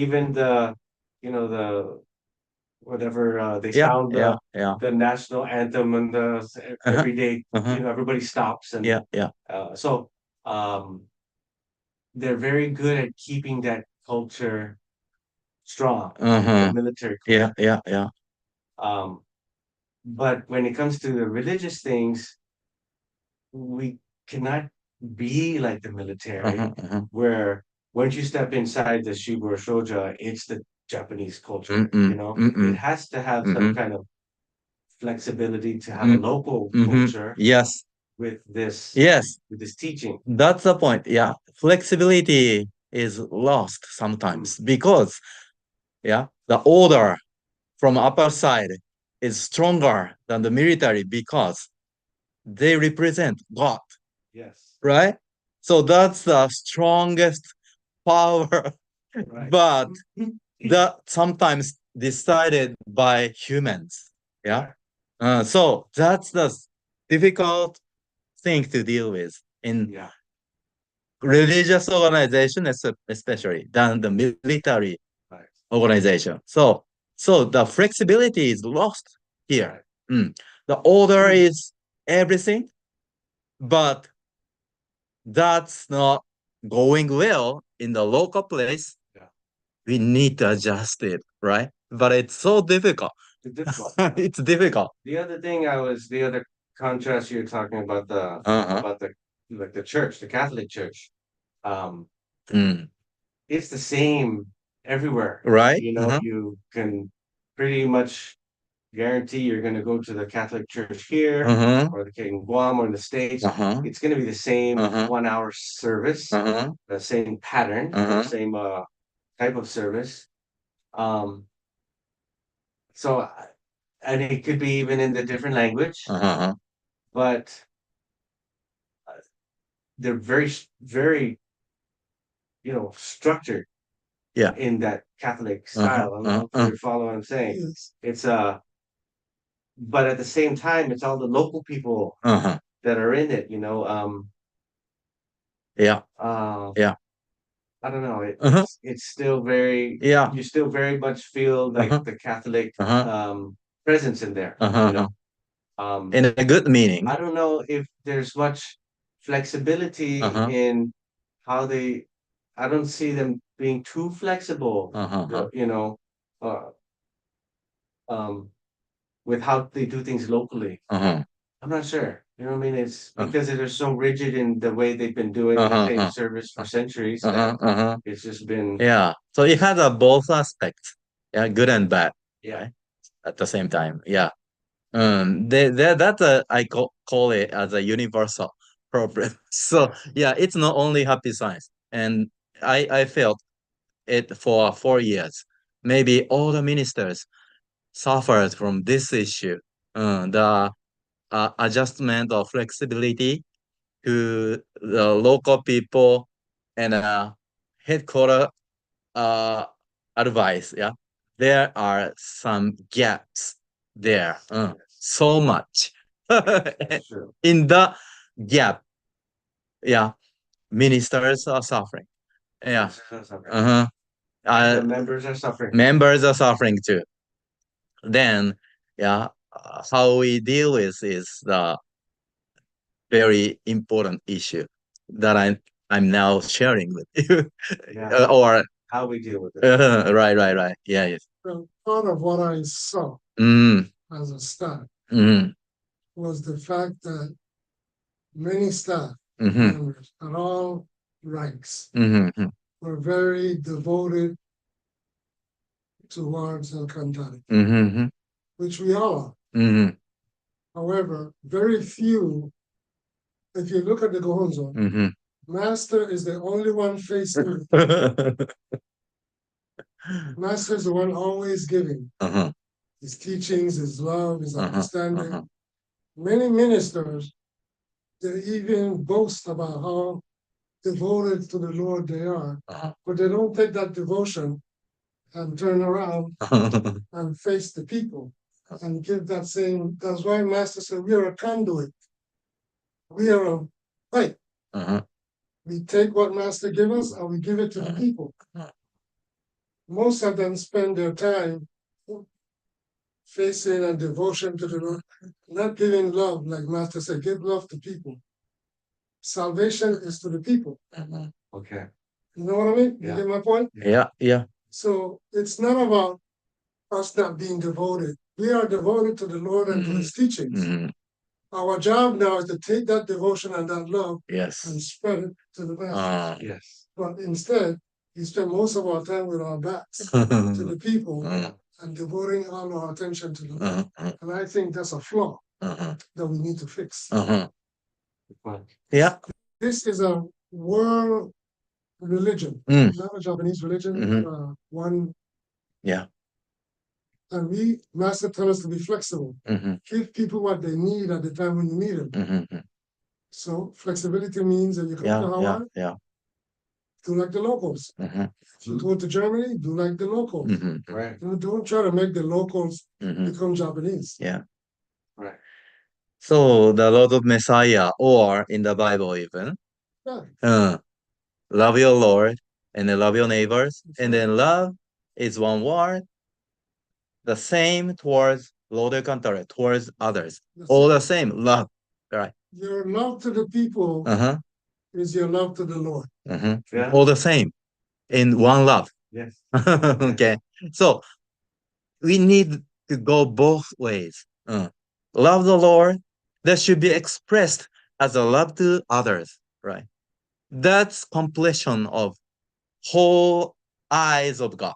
Even the you know the whatever they
Yeah,
sound
yeah, yeah.
the national anthem and the every day you know everybody stops and
Yeah, yeah.
so they're very good at keeping that culture strong, the military culture.
Yeah, yeah.
Um, but when it comes to the religious things, we cannot be like the military, where once you step inside the Shibura Shoja, it's the Japanese culture. You know, it has to have some kind of flexibility to have a local culture
Yes.
with this
Yes.
with this teaching.
That's the point. Yeah. Flexibility is lost sometimes because, yeah, the order from upper side is stronger than the military because they represent God,
Yes.
right? So that's the strongest power,
Right.
but that sometimes decided by humans. Yeah. So that's the difficult thing to deal with in
Yeah.
religious organization, especially than the military
Right.
organization. So the flexibility is lost here.
Right.
The order is everything, but that's not going well in the local place.
Yeah.
We need to adjust it, right? But it's so difficult.
It's difficult.
It's difficult.
The other contrast you're talking about about the like the church, the Catholic Church. Um, it's the same everywhere.
Right?
You know, you can pretty much guarantee you're going to go to the Catholic Church here or the in Guam or in the States. It's going to be the same 1 hour service, the same pattern, same type of service. Um, so, and it could be even in the different language, but they're very, structured.
Yeah.
In that Catholic style. I don't know if you follow what I'm saying.
Yes.
It's but at the same time, it's all the local people that are in it,
Yeah. Yeah.
I don't know.
Uh-huh.
It's still very,
Yeah.
you still very much feel like the Catholic presence in there,
In a good meaning.
I don't know if there's much flexibility in how they. I don't see them being too flexible, uh, with how they do things locally. I'm not sure. You know what I mean? It's because they're so rigid in the way they've been doing the same service for centuries. It's just been.
Yeah. So it has a both aspects. Yeah, good and bad.
Yeah.
Right? At the same time. Yeah. That's I call it as a universal problem. So yeah, it's not only happy science. And I felt it for 4 years. Maybe all the ministers suffered from this issue. The adjustment of flexibility to the local people and headquarter uh, advice. Yeah, there are some gaps there. So much in the gap. Yeah, ministers are suffering. Yeah. Uh-huh.
The members are suffering.
Members are suffering too. Then, yeah, how we deal with is the very important issue that I'm now sharing with you. Or
how we deal with it.
Right. Yeah, yes.
Well, part of what I saw as a staff was the fact that many staff members at all ranks were very devoted towards Alcantara, which we all are. However, very few, if you look at the Gohonzo, Master is the only one facing. Master is the one always giving his teachings, his love, his understanding. Many ministers, they even boast about how devoted to the Lord they are, but they don't take that devotion and turn around and face the people and give that same. That's why Master said, we are a conduit. We are a pipe. We take what Master gives us and we give it to the people. Most of them spend their time facing and devotion to the Lord, not giving love, like Master said, give love to people. Salvation is to the people.
Okay.
You know what I mean? You get my point?
Yeah.
So it's not about us not being devoted. We are devoted to the Lord and to his teachings. Our job now is to take that devotion and that love and spread it to the masses.
Yes.
But instead, we spend most of our time with our backs to the people and devoting all our attention to the Lord. And I think that's a flaw that we need to fix.
Yeah.
This is a world religion, not a Japanese religion. One.
Yeah.
And Master tells us to be flexible. Give people what they need at the time when you need them. So flexibility means that you come to Hawaii, do like the locals. You go to Germany, do like the locals.
Right.
Don't try to make the locals become Japanese.
Yeah.
Right.
So the Lord of Messiah, or in the Bible even, love your Lord and then love your neighbors, and then love is one word, the same towards Lord Alcantara, towards others. All the same, love. Right.
Your love to the people is your love to the Lord.
All the same, in one love.
Yes.
Okay. So we need to go both ways. Love the Lord, that should be expressed as a love to others, right? That's completion of whole eyes of God.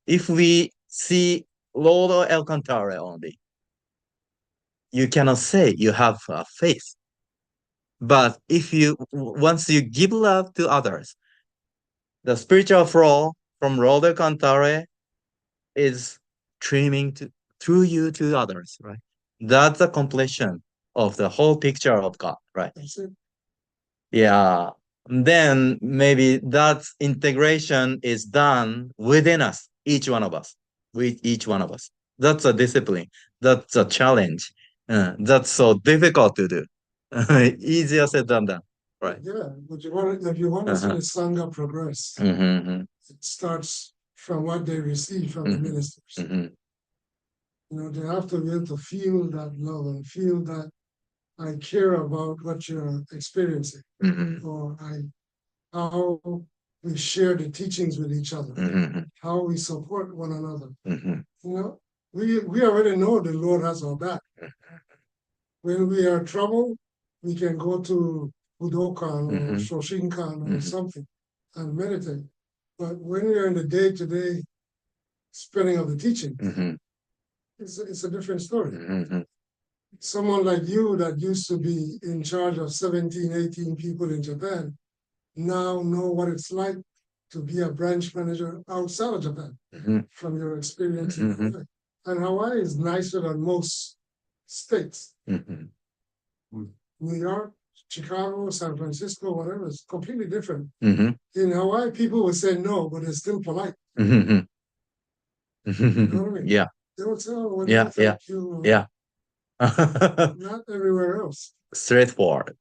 If we see Lord Alcantara only, you cannot say you have faith. But if once you give love to others, the spiritual flow from Lord Alcantara is streaming through you to others, right? That's a completion of the whole picture of God, right? Yeah. Then maybe that integration is done within us, each one of us, with each one of us. That's a discipline. That's a challenge. That's so difficult to do. Easier said than done. Right.
Yeah, but if you want to see the Sangha progress, it starts from what they receive from the ministers. You know, they have to be able to feel that love and feel that I care about what you're experiencing, or how we share the teachings with each other, how we support one another. You know, we already know the Lord has our back. When we are troubled, we can go to Budokan or Shoshinkan or something and meditate. But when we are in the day-to-day spreading of the teaching, it's a different story. Someone like you that used to be in charge of 17, 18 people in Japan now know what it's like to be a branch manager outside of Japan from your experience in Hawaii. And Hawaii is nicer than most states. New York, Chicago, San Francisco, whatever, is completely different. In Hawaii, people would say no, but they're still polite. You know what I mean?
Yeah.
They would say, oh, well,
Yeah, yeah,
thank you.
yeah.
Not everywhere else.
Straightforward.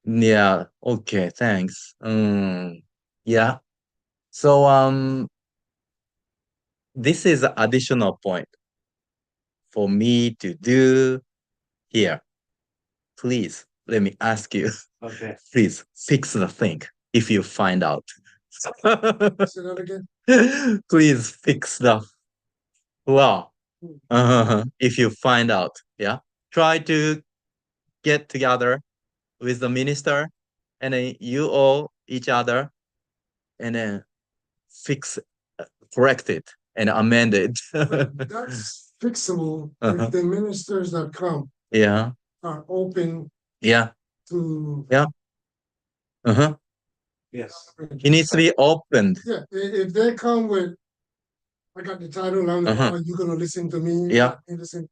Yeah. Okay. Thanks. Yeah. So this is an additional point for me to do here. Please let me ask you.
Okay.
Please fix the thing if you find out.
Say that again.
Please fix the flaw. If you find out, yeah. Try to get together with the minister, and then you all each other, and then fix, correct it, and amend it.
That's fixable if the ministers that come
Yeah.
are open
Yeah.
to.
Yeah.
Yes.
He needs to be opened.
Yeah, if they come with, I got the title, are you going to listen to me?
Yeah.
Listen,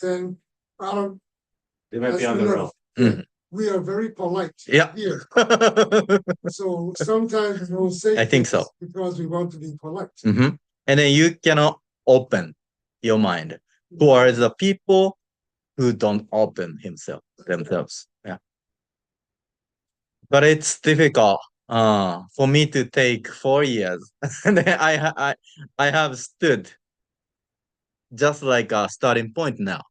then I don't.
They might be
as
on
you
the
know,
road.
we are very polite
Yeah.
here. So sometimes we will say
I think so.
things because we want to be polite.
And then you cannot open your mind towards the people who don't open themselves. Yeah. But it's difficult for me to take 4 years. And then I have stood just like a starting point now.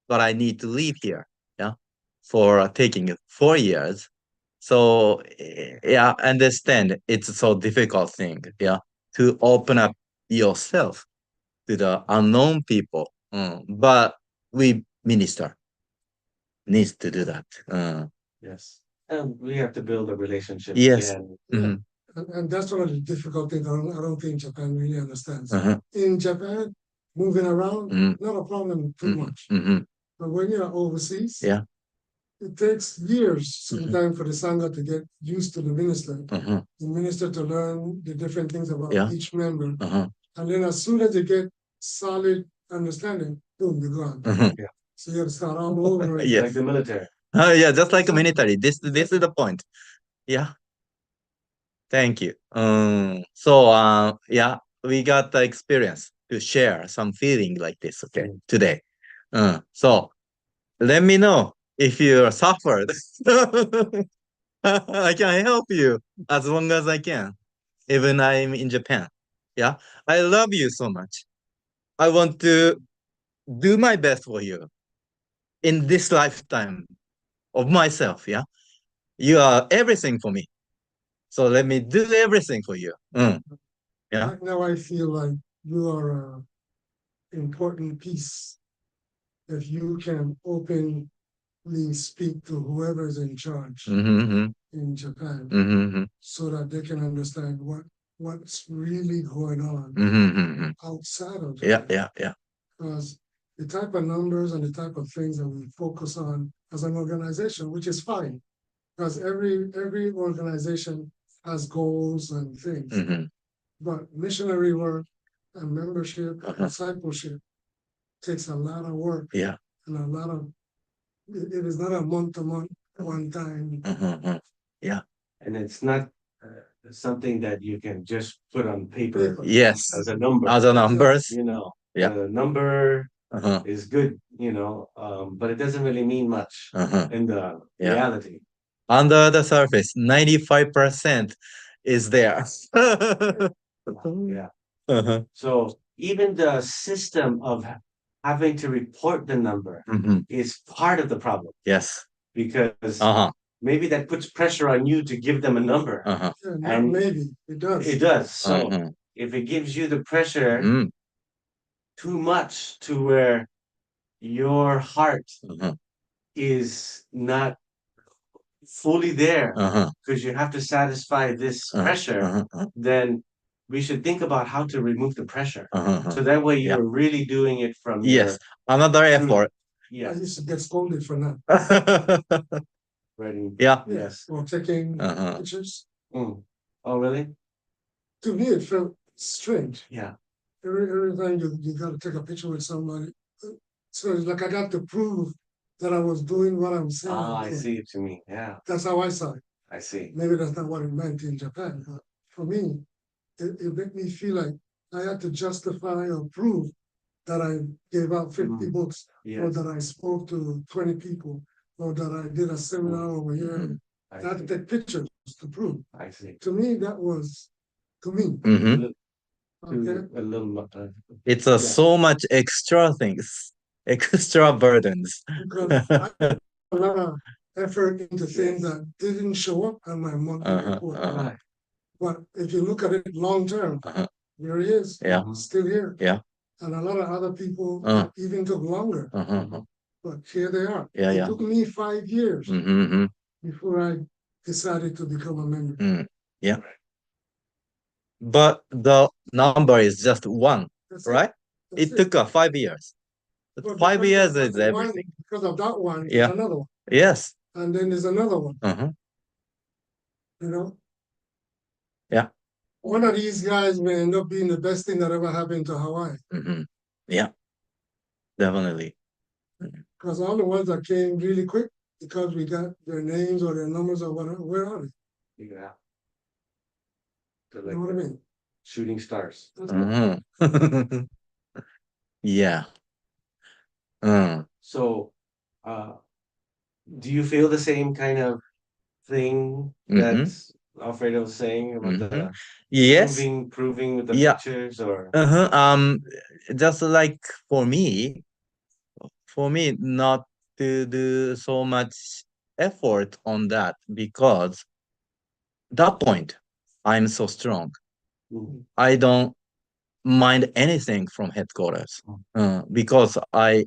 But I need to leave here, yeah, for taking 4 years. So yeah, understand it's a so difficult thing, yeah, to open up yourself to the unknown people. But we minister needs to do that.
Yes. And we have to build a relationship
Yes.
again.
And that's one of the difficult things I don't think Japan really understands. In Japan, moving around, not a problem too much. But when you're overseas,
Yeah.
it takes years sometimes for the Sangha to get used to the minister, the minister to learn the different things about each member. And then as soon as you get solid understanding, boom, you're gone.
Yeah.
So you have to start all over again.
Yes.
Like the military.
Yeah, just like a military. This is the point. Yeah. Thank you. So yeah, we got the experience to share some feeling like this, okay, today. So let me know if you suffered. I can help you as long as I can, even I'm in Japan. Yeah, I love you so much. I want to do my best for you in this lifetime of myself. Yeah, you are everything for me. So let me do everything for you. Yeah.
Right now, I feel like you are an important piece. If you can openly speak to whoever's in charge in Japan, so that they can understand what's really going on outside of Japan.
Yeah.
Because the type of numbers and the type of things that we focus on as an organization, which is fine, because every organization has goals and things. But missionary work and membership, discipleship takes a lot of work.
Yeah.
And a lot of, it is not a month to month, one time.
Yeah.
And it's not something that you can just put on paper
Yes.
as a number.
Other numbers.
You know,
Yeah.
the number
Uh-huh.
is good, but it doesn't really mean much
Uh-huh.
in the
Yeah.
reality.
Under the surface, 95% is there.
Yeah.
Uh-huh.
So even the system of having to report the number
Mhm.
is part of the problem
Yes.
because
Uh-huh.
maybe that puts pressure on you to give them a number.
Uh-huh.
Yeah, not
And
maybe, it does.
It does. So
Uh-huh.
if it gives you the pressure
Mm.
too much to where your heart
Uh-huh.
is not fully there
Uh-huh.
because you have to satisfy this
Uh-huh.
pressure,
Uh-huh.
then we should think about how to remove the pressure.
Uh-huh.
So that way
Yeah.
you're really doing it from
Yes. Another effort.
I
yeah,
used to get scolded for that.
writing.
Yeah.
Yes.
Or taking
Uh-huh.
pictures.
Mm. Oh, really?
To me, it felt strange.
Yeah.
Every time you got to take a picture with somebody. So it's like I got to prove that I was doing what I'm saying.
Ah, I see what you mean. Yeah,
That's how I saw it.
I see.
Maybe that's not what it meant in Japan. But for me, it made me feel like I had to justify or prove that I gave out 50 books, or
Yes.
that I spoke to 20 people, or that I did a seminar over here.
Mhm.
I
I had to
see.
take pictures to prove.
I see.
To me, that was to me.
Mhm.
Okay.
A little.
It's
Yeah.
so much extra things, extra burdens.
Because I put a lot of effort into things that didn't show up on my monthly
Uh-huh,
report.
uh-huh.
But if you look at it long term,
Uh-huh.
there he is.
Yeah.
Still here.
Yeah.
And a lot of other people
Uh.
even took longer.
Uh-huh.
But here they are.
Yeah,
It
yeah.
took me 5 years
Mm-hmm.
before I decided to become a member.
Mm. Yeah. But the number is just one,
That's
right?
That's
It took 5 years. But
But
5
because
years
of
is
that one-
everything.
Because of that one,
Yeah.
there's another one.
Yes.
And then there's another one,
Uh-huh.
you know?
Yeah.
One of these guys may end up being the best thing that ever happened to Hawaii.
Mm-hmm. Yeah. Definitely.
Because all the ones that came really quick, because we got their names or their numbers or whatever, where are they?
Yeah. They're
You know what I
like
mean?
shooting stars.
That's what-
Uh-huh. Yeah.
So, do you feel the same kind of thing
Mhm.
that Alfredo was saying about the
Yes.
proving with the
Yeah.
pictures or
Uh-huh. Just like for me, not to do so much effort on that because that point, I'm so strong.
Mhm.
I don't mind anything from headquarters because I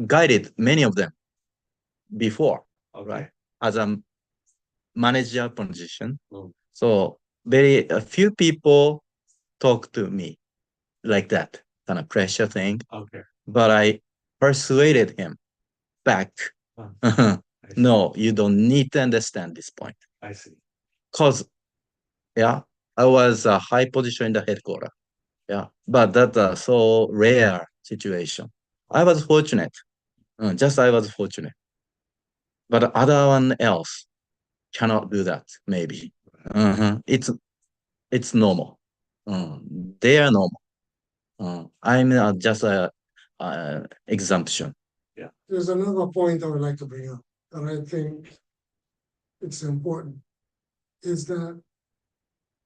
guided many of them before,
Okay.
right? As a manager position.
Mm.
So very a few people talk to me like that kind of pressure thing,
Okay.
but I persuaded him back.
I see.
No, you don't need to understand this point.
I see.
Because, yeah, I was a high position in the headquarters. Yeah, but that's a so rare situation. I was fortunate. Just I was fortunate. But other one else cannot do that, maybe. It's normal. They are normal. I'm just a exemption.
There's another point I would like to bring up, and I think it's important, is that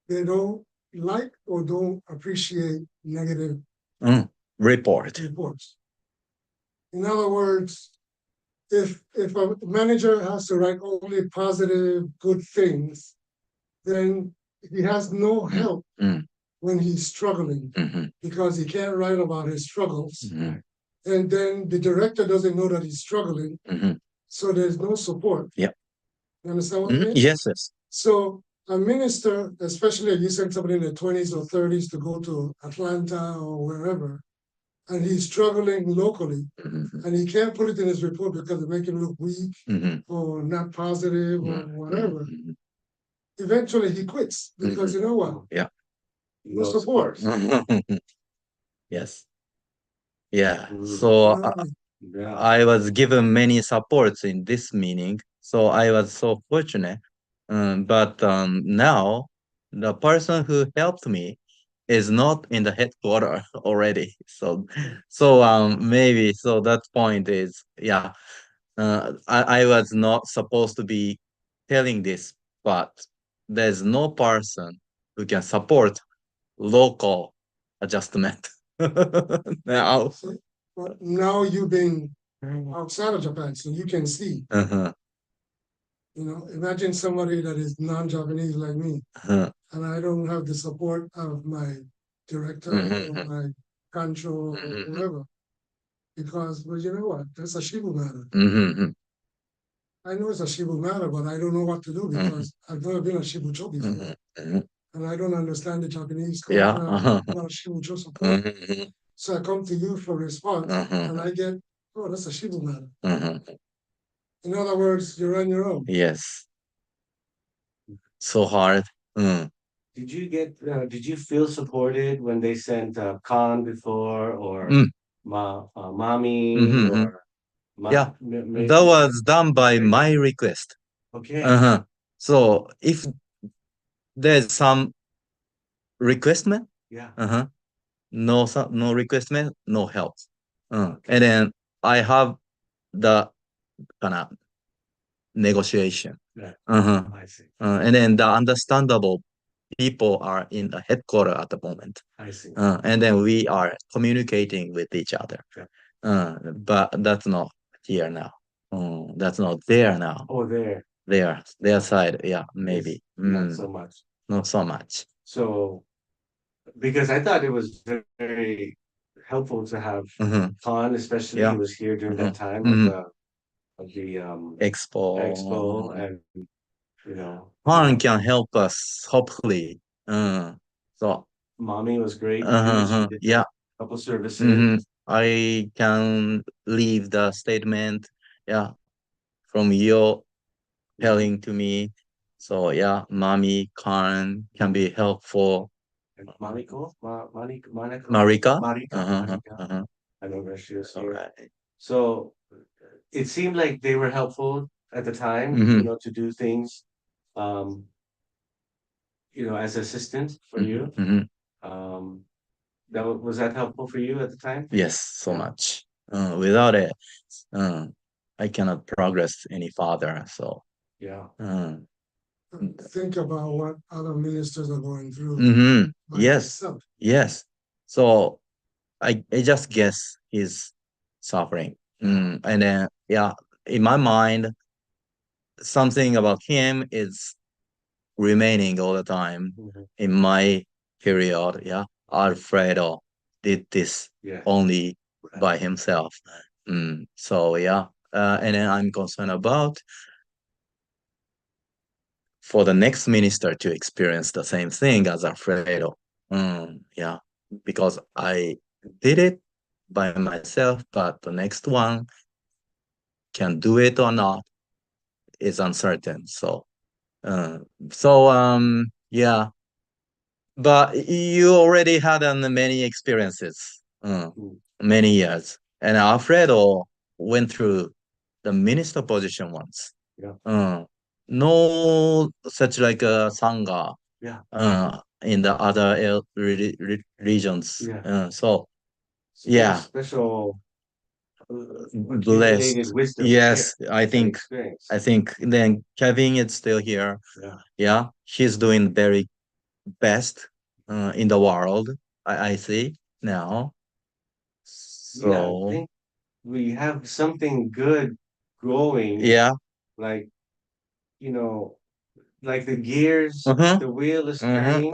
they don't like or don't appreciate negative
Report.
reports. In other words, if a manager has to write only positive, good things, then he has no help when he's struggling
Mhm.
because he can't write about his struggles.
Mhm.
And then the director doesn't know that he's struggling,
Mhm.
so there's no support.
Yep.
You understand what I mean?
Yes, yes.
So a minister, especially if you send somebody in their 20s or 30s to go to Atlanta or wherever, and he's struggling locally,
Mhm.
and he can't put it in his report because it make him look weak
Mhm.
or not positive or
Mhm.
whatever,
Mhm.
eventually he quits because you know what?
Yeah.
No support.
Yes. Yeah.
Mhm.
So
You know what I mean?
Yeah.
I was given many supports in this meeting, so I was so fortunate. But now the person who helped me is not in the headquarter already. So maybe so that point is, yeah, I was not supposed to be telling this, but there's no person who can support local adjustment now.
So, but now you've been outside of Japan, so you can see. Imagine somebody that is non-Japanese like me, and I don't have the support of my director or my kancho or whoever. Because, well, you know what? That's a Shibu matter. I know it's a Shibu matter, but I don't know what to do because I've never been a Shibucho before. And I don't understand the Japanese culture about Shibucho support. So I come to you for response, and I get, oh, that's a Shibu matter. In other words, you're on your own.
Yes. So hard.
Did you feel supported when they sent Khan before or Mommy or
Yeah, that was done by my request.
Okay.
So if there's some requestment,
Yeah.
no requestment, no help. And then I have the kind of negotiation.
Yeah.
I see. And then the understandable people are in the headquarters at the moment.
I see.
And then we are communicating with each other. But that's not here now. That's not there now.
Oh, there.
Their side, yeah, maybe.
Not so much.
Not so much.
So, because I thought it was very helpful to have Khan, especially he was here during that time of the expo and
Khan can help us, hopefully. So
Mommy was great.
Yeah.
Couple services.
I can leave the statement, yeah, from you telling to me. So yeah, Mommy, Khan can be helpful.
Mariko?
Marika?
Marika. I know where she was here. So it seemed like they were helpful at the time, to do things, as assistant for you. Was that helpful for you at the time? Yes, so much. Without it, I cannot progress any farther. So yeah.
Think about what other ministers are going through.
Yes. Yes. So I just guess he's suffering. And then yeah, in my mind, something about him is remaining all the time in my period. Yeah, Alfredo did this only by himself. So yeah, and then I'm concerned about for the next minister to experience the same thing as Alfredo. Yeah, because I did it by myself, but the next one can do it or not is uncertain. Yeah, but you already had many experiences, many years, and Alfredo went through the minister position once. No such like a sangha. In the other regions. So yeah,
special
blessed.
wisdom.
Yes, I think then Kevin is still here. Yeah, he's doing very best in the world. I see now. So
I think we have something good growing.
yeah,
Like like the gears, the wheel is turning.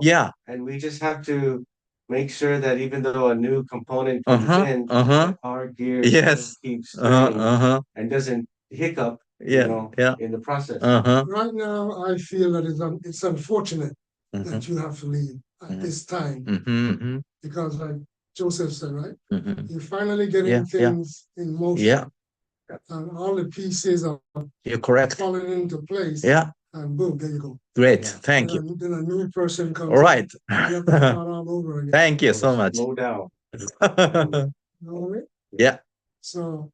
Yeah.
And we just have to make sure that even though a new component comes in, that our gears keeps turning and doesn't hiccup, in the process.
Right now, I feel that it's unfortunate that you have to leave at this time. Because like Joseph said, right? You're finally getting things in motion. And all the pieces are
You're correct.
falling into place.
Yeah.
And boom, there you go.
Great. Thank you.
Then a new person comes.
All right.
You have to start all over again.
Thank you so much.
Slow down.
All right?
Yeah.
So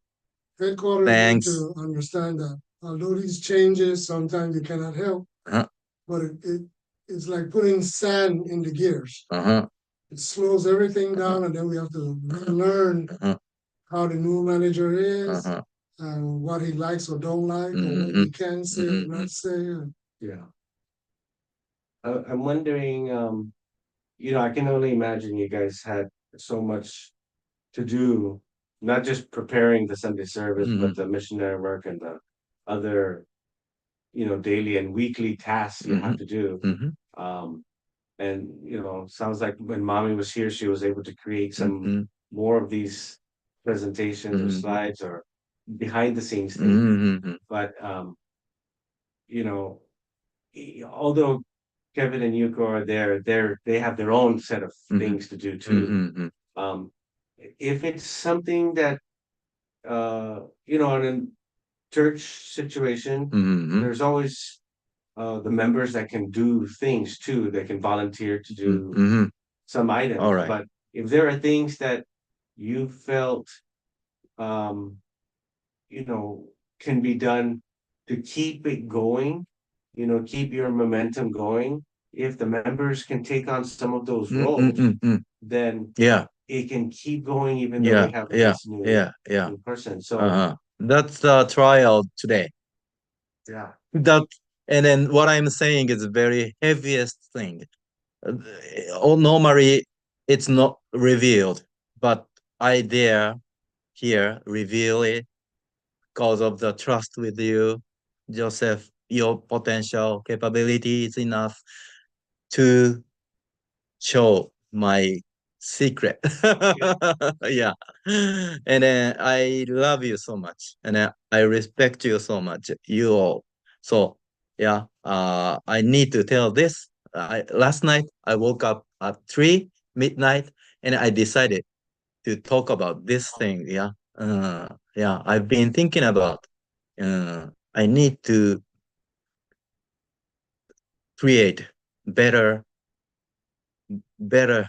headquarters need to understand that although these changes sometimes you cannot help, but it's like putting sand in the gears. It slows everything down, and then we have to learn how the new manager is, and what he likes or don't like, or what he can say or not say.
Yeah. I'm wondering, I can only imagine you guys had so much to do, not just preparing the Sunday service, but the missionary work and the other, daily and weekly tasks you have to do. And sounds like when mommy was here, she was able to create some more of these presentations or slides or behind the scenes things. But although Kevin and Yuko are there, they have their own set of things to do too. If it's something that in a church situation, there's always the members that can do things too. They can volunteer to do some items.
All right.
But if there are things that you felt, um, can be done to keep it going, keep your momentum going. If the members can take on some of those roles, then it can keep going even though we have this new person. So
that's the trial today.
yeah.
And then what I'm saying is the very heaviest thing. Normally it's not revealed, but I dare here reveal it because of the trust with you, Joseph. Your potential capability is enough to show my secret. Yeah. And then I love you so much. And I respect you so much. You all. So yeah, I need to tell this. Last night I woke up at 3 midnight and I decided to talk about this thing. Yeah. Yeah, I've been thinking about I need to create better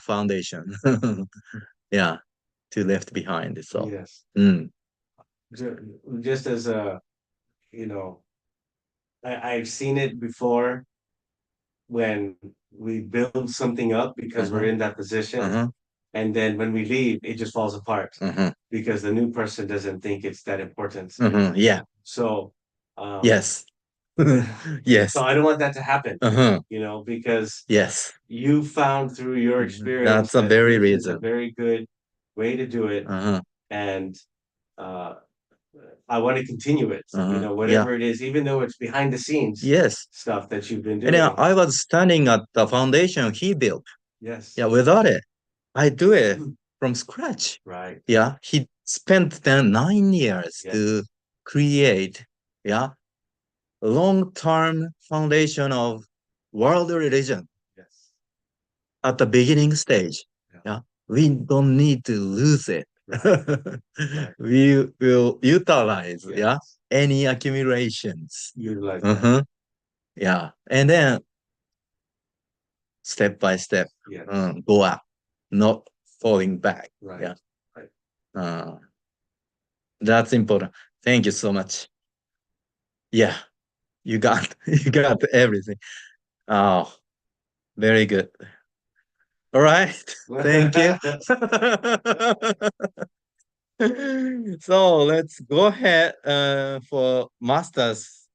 foundation. Yeah, to left behind. So
Yes.
mm,
Just as a, you know, I've seen it before when we build something up because we're in that position. And then when we leave, it just falls apart because the new person doesn't think it's that important.
Yeah.
So,
Yes. Yes.
so I don't want that to happen, because
Yes.
you found through your experience
That's a
that
very
this is a
reason.
very good way to do it. And uh, I want to continue it,
Yeah.
whatever it is, even though it's behind the scenes
Yes.
stuff that you've been
And then
doing.
I was standing at the foundation he built.
Yes.
Yeah, without it, I do it from scratch.
Right.
Yeah, he spent then 9 years
Yes.
to create, yeah, long-term foundation of world religion
Yes.
at the beginning stage. Yeah, we don't need to lose it.
Right.
We will utilize,
Yes.
yeah, any accumulations.
Utilize that.
Yeah, and then step by step,
Yes.
go up, not falling back.
Right.
Yeah.
Right.
That's important. Thank you so much. Yeah, you got you got everything. Oh, very good. All right. Thank you. So let's go ahead for master's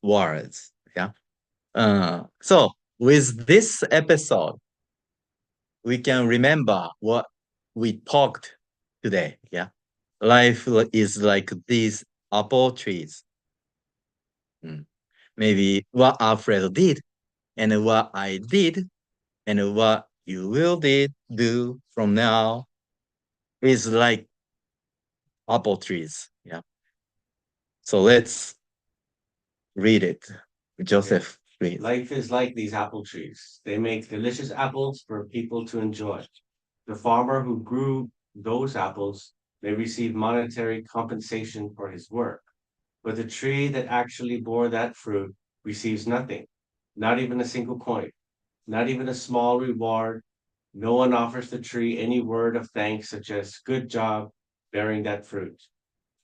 words. Yeah. So with this episode, we can remember what we talked today. Yeah. Life is like these apple trees. Maybe what Alfredo did and what I did and what you will do from now is like apple trees. Yeah. So let's read it. Joseph, read.
Life is like these apple trees. They make delicious apples for people to enjoy. The farmer who grew those apples may receive monetary compensation for his work, but the tree that actually bore that fruit receives nothing, not even a single coin, not even a small reward. No one offers the tree any word of thanks, such as good job bearing that fruit.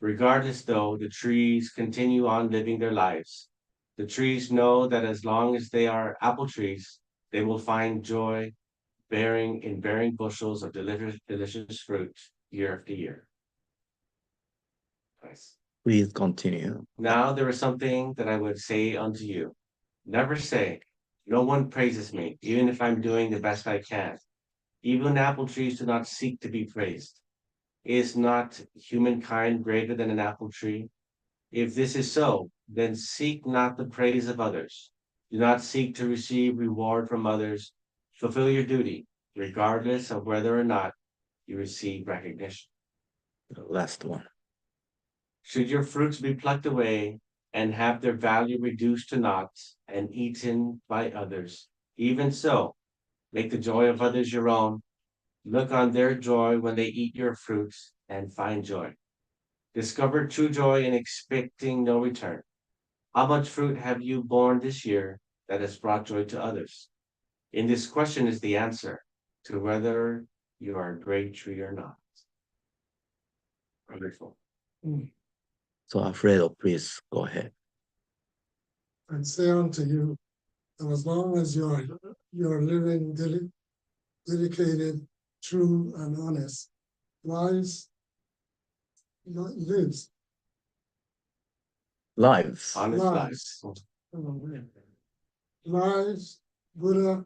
Regardless, though, the trees continue on living their lives. The trees know that as long as they are apple trees, they will find joy bearing bushels of delicious fruit year after year. Nice.
Please continue.
Now there is something that I would say unto you. Never say, no one praises me, even if I'm doing the best I can. Even apple trees do not seek to be praised. Is not humankind greater than an apple tree? If this is so, then seek not the praise of others. Do not seek to receive reward from others. Fulfill your duty, regardless of whether or not you receive recognition.
The last one.
Should your fruits be plucked away and have their value reduced to naught and eaten by others, even so, make the joy of others your own. Look on their joy when they eat your fruits and find joy. Discover true joy in expecting no return. How much fruit have you borne this year that has brought joy to others? In this question is the answer to whether you are a great tree or not. Wonderful.
So, Alfredo, please go ahead.
And say unto you, that as long as you're living dedicated, true, and honest, lives.
Lives.
Honest
Lives.
lives.
Lives, Buddha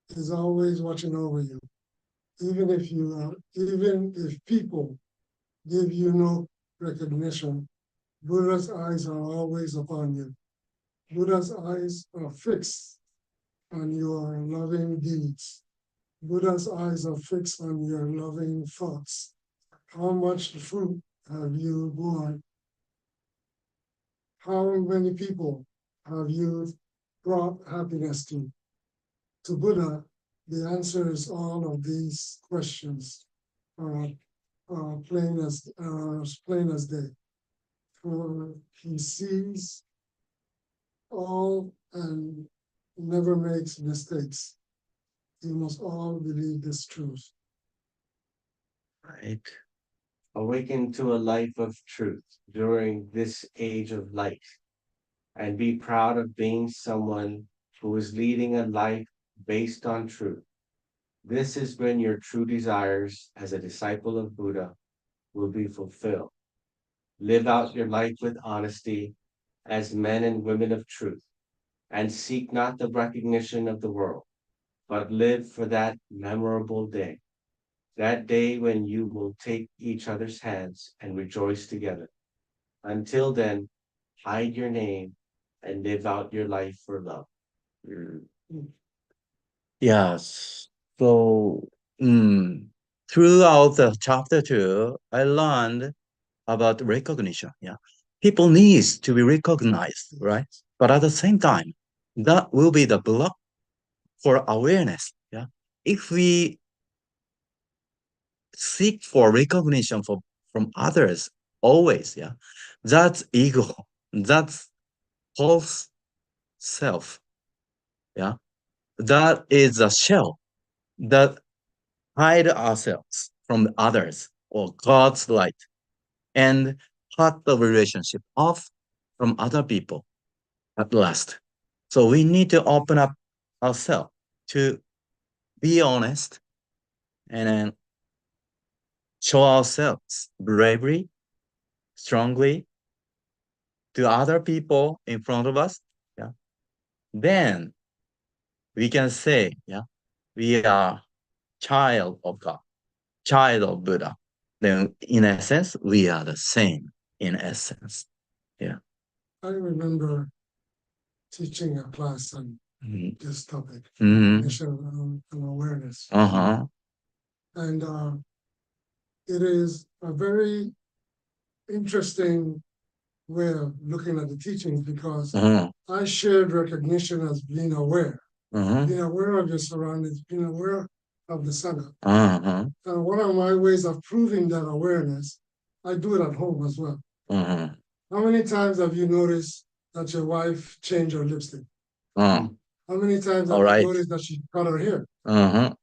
is always watching over you. Even if people give you no recognition, Buddha's eyes are always upon you. Buddha's eyes are fixed on your loving deeds. Buddha's eyes are fixed on your loving thoughts. How much fruit have you borne? How many people have you brought happiness to? To Buddha, the answer is all of these questions are plain as day. For he sees all and never makes mistakes. You must all believe this truth.
Right.
Awaken to a life of truth during this age of light, and be proud of being someone who is leading a life based on truth. This is when your true desires as a disciple of Buddha will be fulfilled. Live out your life with honesty as men and women of truth, and seek not the recognition of the world, but live for that memorable day, that day when you will take each other's hands and rejoice together. Until then, hide your name and live out your life for love.
Yes. So, throughout the chapter 2, I learned about recognition. Yeah. People needs to be recognized, right? But at the same time, that will be the block for awareness. Yeah. If we seek for recognition from others always, yeah, that's ego. That's false self. Yeah. That is a shell that hide ourselves from others or God's light and cut the relationship off from other people at last. So we need to open up ourselves to be honest and then show ourselves bravely, strongly to other people in front of us. Yeah. Then we can say, yeah, we are child of God, child of Buddha. Then in essence, we are the same in essence. Yeah.
I remember teaching a class on this topic, mission and awareness. And it is a very interesting way of looking at the teachings because I shared recognition as being aware of your surroundings, being aware of the Sangha. And one of my ways of proving that awareness, I do it at home as well. How many times have you noticed that your wife changed her lipstick? How many times have you noticed that she cut her hair? How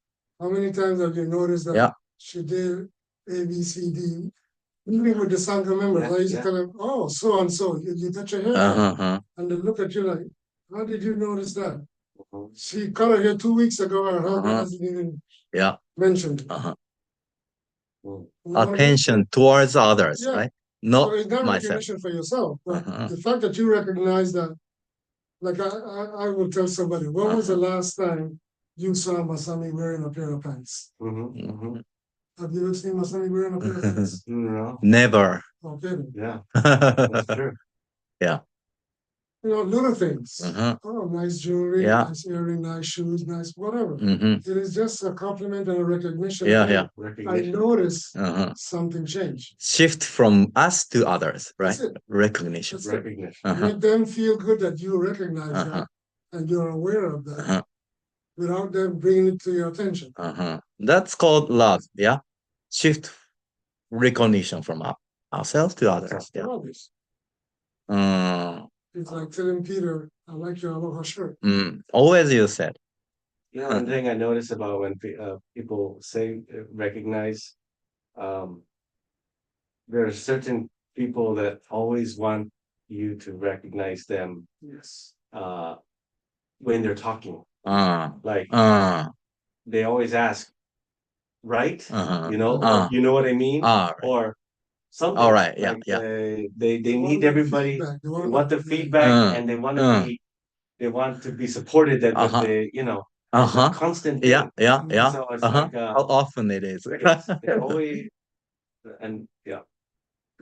many times have you noticed that she did A, B, C, D, Even with the Sangha members,
Yeah,
I used to
yeah.
tell them, "Oh, so and so, you got your hair cut,"
Uh-huh.
and they look at you like, "How did you notice that?
Mhm.
She cut her hair 2 weeks ago, and her husband
Uh-huh.
hasn't even
Yeah.
mentioned it."
Uh-huh.
You know what I mean?
Attention towards others,
Yeah.
right?
So
Not
it's not
myself.
recognition for yourself, but
Uh-huh.
the fact that you recognize that, like I will tell somebody, when was the last time you saw Masami wearing a pair of pants?
Mhm, mhm.
Have you ever seen Masami wearing a pair of pants?
No,
Never.
Okay.
yeah, that's true.
Yeah.
You know, little things.
Uh-huh.
Oh, nice jewelry,
Yeah.
nice earring, nice shoes, nice whatever.
Mhm.
It is just a compliment and a recognition.
Yeah,
Hey,
yeah.
I
Recognition.
noticed
Uh-huh.
something changed.
Shift from us to others, right?
That's it.
Recognition.
That's it.
Recognition.
Uh-huh.
Let them feel good that you recognize
Uh-huh.
that and you're aware of that
Uh-huh.
without them bringing it to your attention.
Uh-huh. That's called love, yeah? Shift recognition from ourselves to others. Yeah.
Obvious.
Mm,
It's like telling Peter, "I like your aloha shirt."
always you said.
You know, one thing I notice about when people say recognize, um, there are certain people that always want you to recognize them
Yes.
when they're talking. Like they always ask, right?
Uh-huh.
You know, or, you know what I mean?
Right.
Or something.
All right, yeah,
Like
yeah.
they need everybody.
Feedback.
They want the feedback, and they want to be. They want to be supported. That they, you know, it's a constant
Yeah,
thing.
yeah, yeah.
So it's
Uh-huh.
like
How often it is.
it's always and yeah.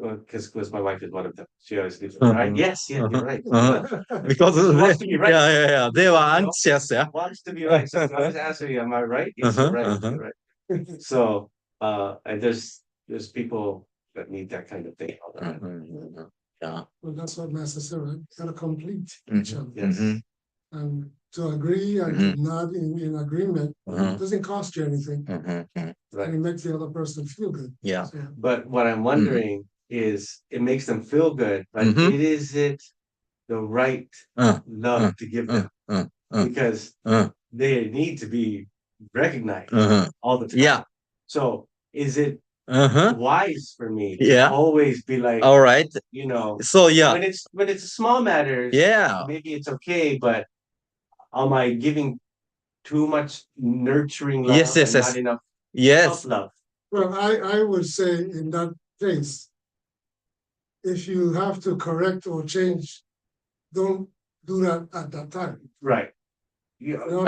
Because my wife is one of them. She always leaves. Right? Yes, yeah, you're right.
Because
She wants to be right.
yeah. They were
You know?
anxious, yeah.
Wants to be right. So I always ask her, "Am I right?" Yes, you're right. You're right. So, and there's people that need that kind of thing all the time.
Yeah.
Well, that's what Master said, right? Gotta complete each other.
Yes.
And to agree and to not in agreement doesn't cost you anything.
Right.
And it makes the other person feel good.
Yeah.
So,
But what I'm wondering is, it makes them feel good, but is it the right love to give them? Because they need to be recognized all the time.
Yeah.
So is it wise for me to
Yeah.
always be like,
All right.
you know,
So yeah.
when it's small matters,
Yeah.
maybe it's okay, but am I giving too much nurturing love
Yes, yes,
and
yes.
not enough
Yes.
love?
well, I would say in that case, if you have to correct or change, don't do that at that time.
Right.
You know,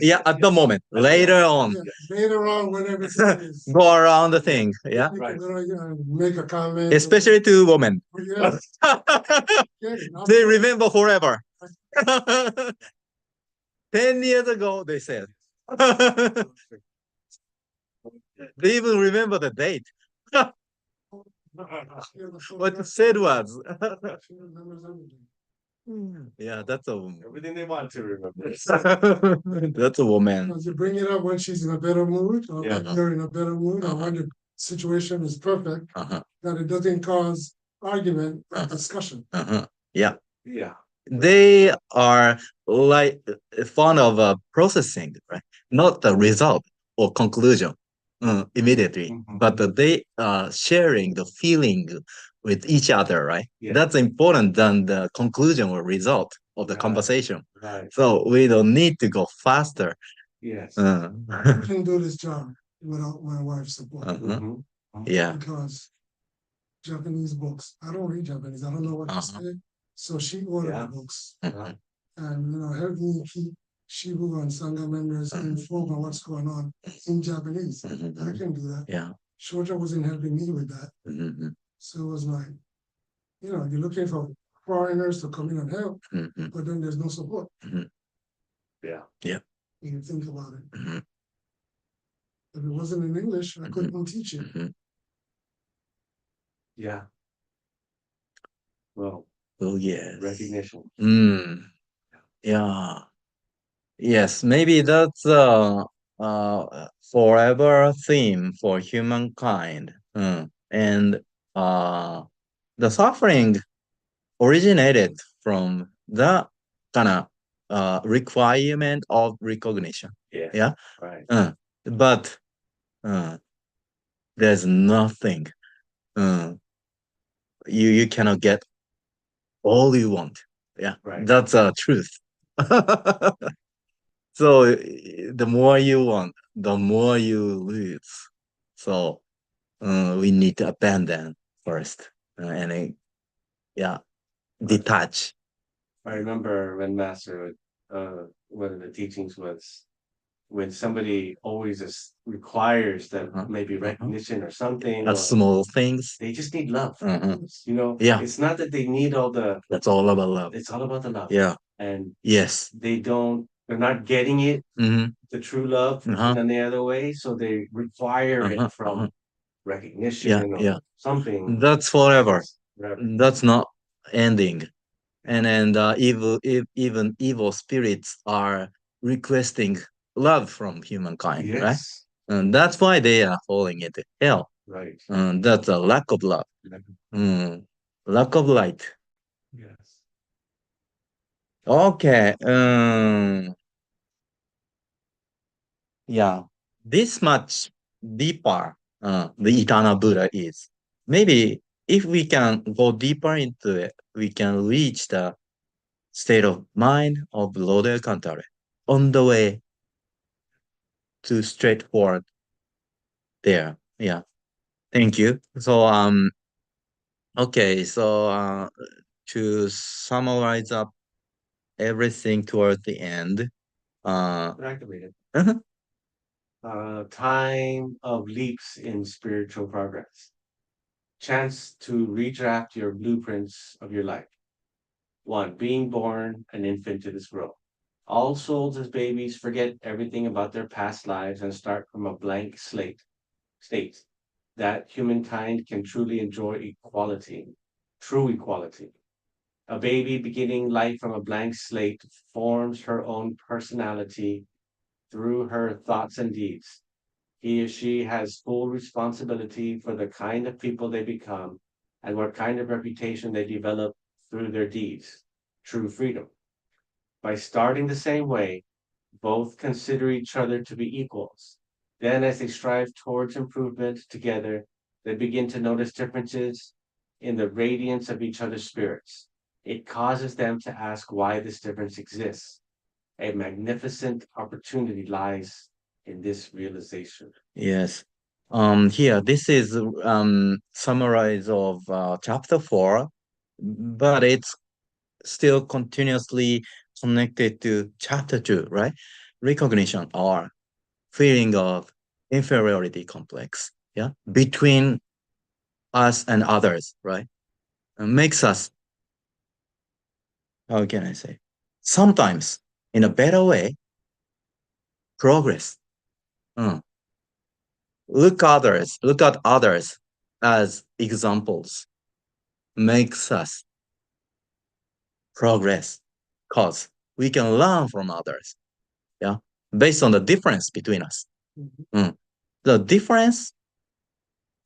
Yeah, at the moment. Later on.
yeah, later on, when everything is,
Go around the thing. Yeah.
you
Right.
can go, make a comment.
Especially to women.
Yeah,
They remember forever. 10 years ago, they said. They even remember the date. What you said was. Yeah, that's a woman.
Everything they want to remember.
That's a woman.
Because you bring it up when she's in a better mood, or when you're in a better mood, or when the situation is perfect, that it doesn't cause argument or discussion.
Yeah.
Yeah.
They are like fond of processing, right? Not the result or conclusion immediately, but they are sharing the feeling with each other, right?
Yeah.
That's important than the conclusion or result of the conversation.
Right.
So we don't need to go faster.
Yes.
I can do this job without my wife's support.
Yeah.
Because Japanese books, I don't read Japanese, I don't know what to say. So she ordered the books. And help me keep Shibu and Sangha members informed on what's going on in Japanese. I can do that.
Yeah.
Shoja wasn't helping me with that. So it was like, you're looking for foreigners to come in and help, but then there's no support.
Yeah.
Yeah.
You think about it. If it wasn't in English, I couldn't teach it.
Yeah. Well,
oh yes.
recognition.
Yeah. Yes, maybe that's a forever theme for humankind. And the suffering originated from the kind of requirement of recognition. Yeah.
Right.
But there's nothing You cannot get all you want. Yeah,
Right.
that's a truth. So the more you want, the more you lose. So we need to abandon first, yeah, detach.
I remember when Master, one of the teachings was when somebody always requires that maybe recognition or something, or
Small things.
they just need love.
Yeah.
It's not that they need all the.
That's all about love.
It's all about the love.
Yeah.
And
Yes.
they're not getting it, the true love in any other way, so they require it from recognition or something.
That's forever.
Forever.
That's not ending. And even evil spirits are requesting love from humankind, right?
Yes.
And that's why they are falling into hell.
Right.
That's a lack of love. Lack of light.
Yes.
Okay. Yeah. This much deeper the eternal Buddha is. Maybe if we can go deeper into it, we can reach the state of mind of Lord Alcantara on the way to straightforward there. Yeah. Thank you. So okay, so to summarize up everything toward the end,
Activated.
uh-huh.
Time of leaps in spiritual progress. Chance to redraft your blueprints of your life. One, being born an infant to this world. All souls as babies forget everything about their past lives and start from a blank slate state that humankind can truly enjoy equality, true equality. A baby beginning life from a blank slate forms her own personality through her thoughts and deeds. He or she has full responsibility for the kind of people they become and what kind of reputation they develop through their deeds. True freedom. By starting the same way, both consider each other to be equals. Then, as they strive towards improvement together, they begin to notice differences in the radiance of each other's spirits. It causes them to ask why this difference exists. A magnificent opportunity lies in this realization.
Yes. Here, this is summarize of chapter 4, but it's still continuously connected to chapter 2, right? Recognition or feeling of inferiority complex, yeah, between us and others, right? Makes us, how can I say, sometimes in a better way, progress. Mm. Look at others as examples makes us progress because we can learn from others, yeah, based on the difference between us. The difference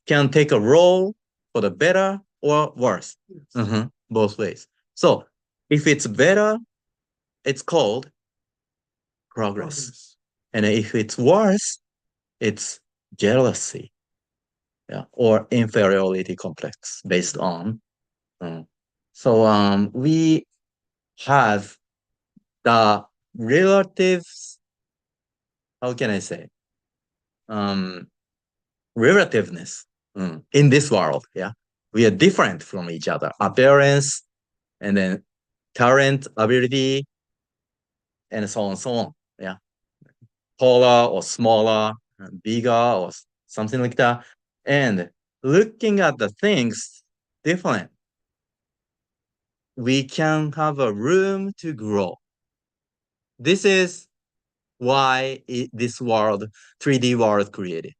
can take a role for the better or worse. Both ways. So if it's better, it's called progress. And if it's worse, it's jealousy, yeah, or inferiority complex based on. So we have the relatives, how can I say? Relativeness in this world, yeah. We are different from each other. Appearance and then talent, ability, and so on, so on. Yeah. Taller or smaller, bigger or something like that. And looking at the things different, we can have a room to grow. This is why this world, 3D world created.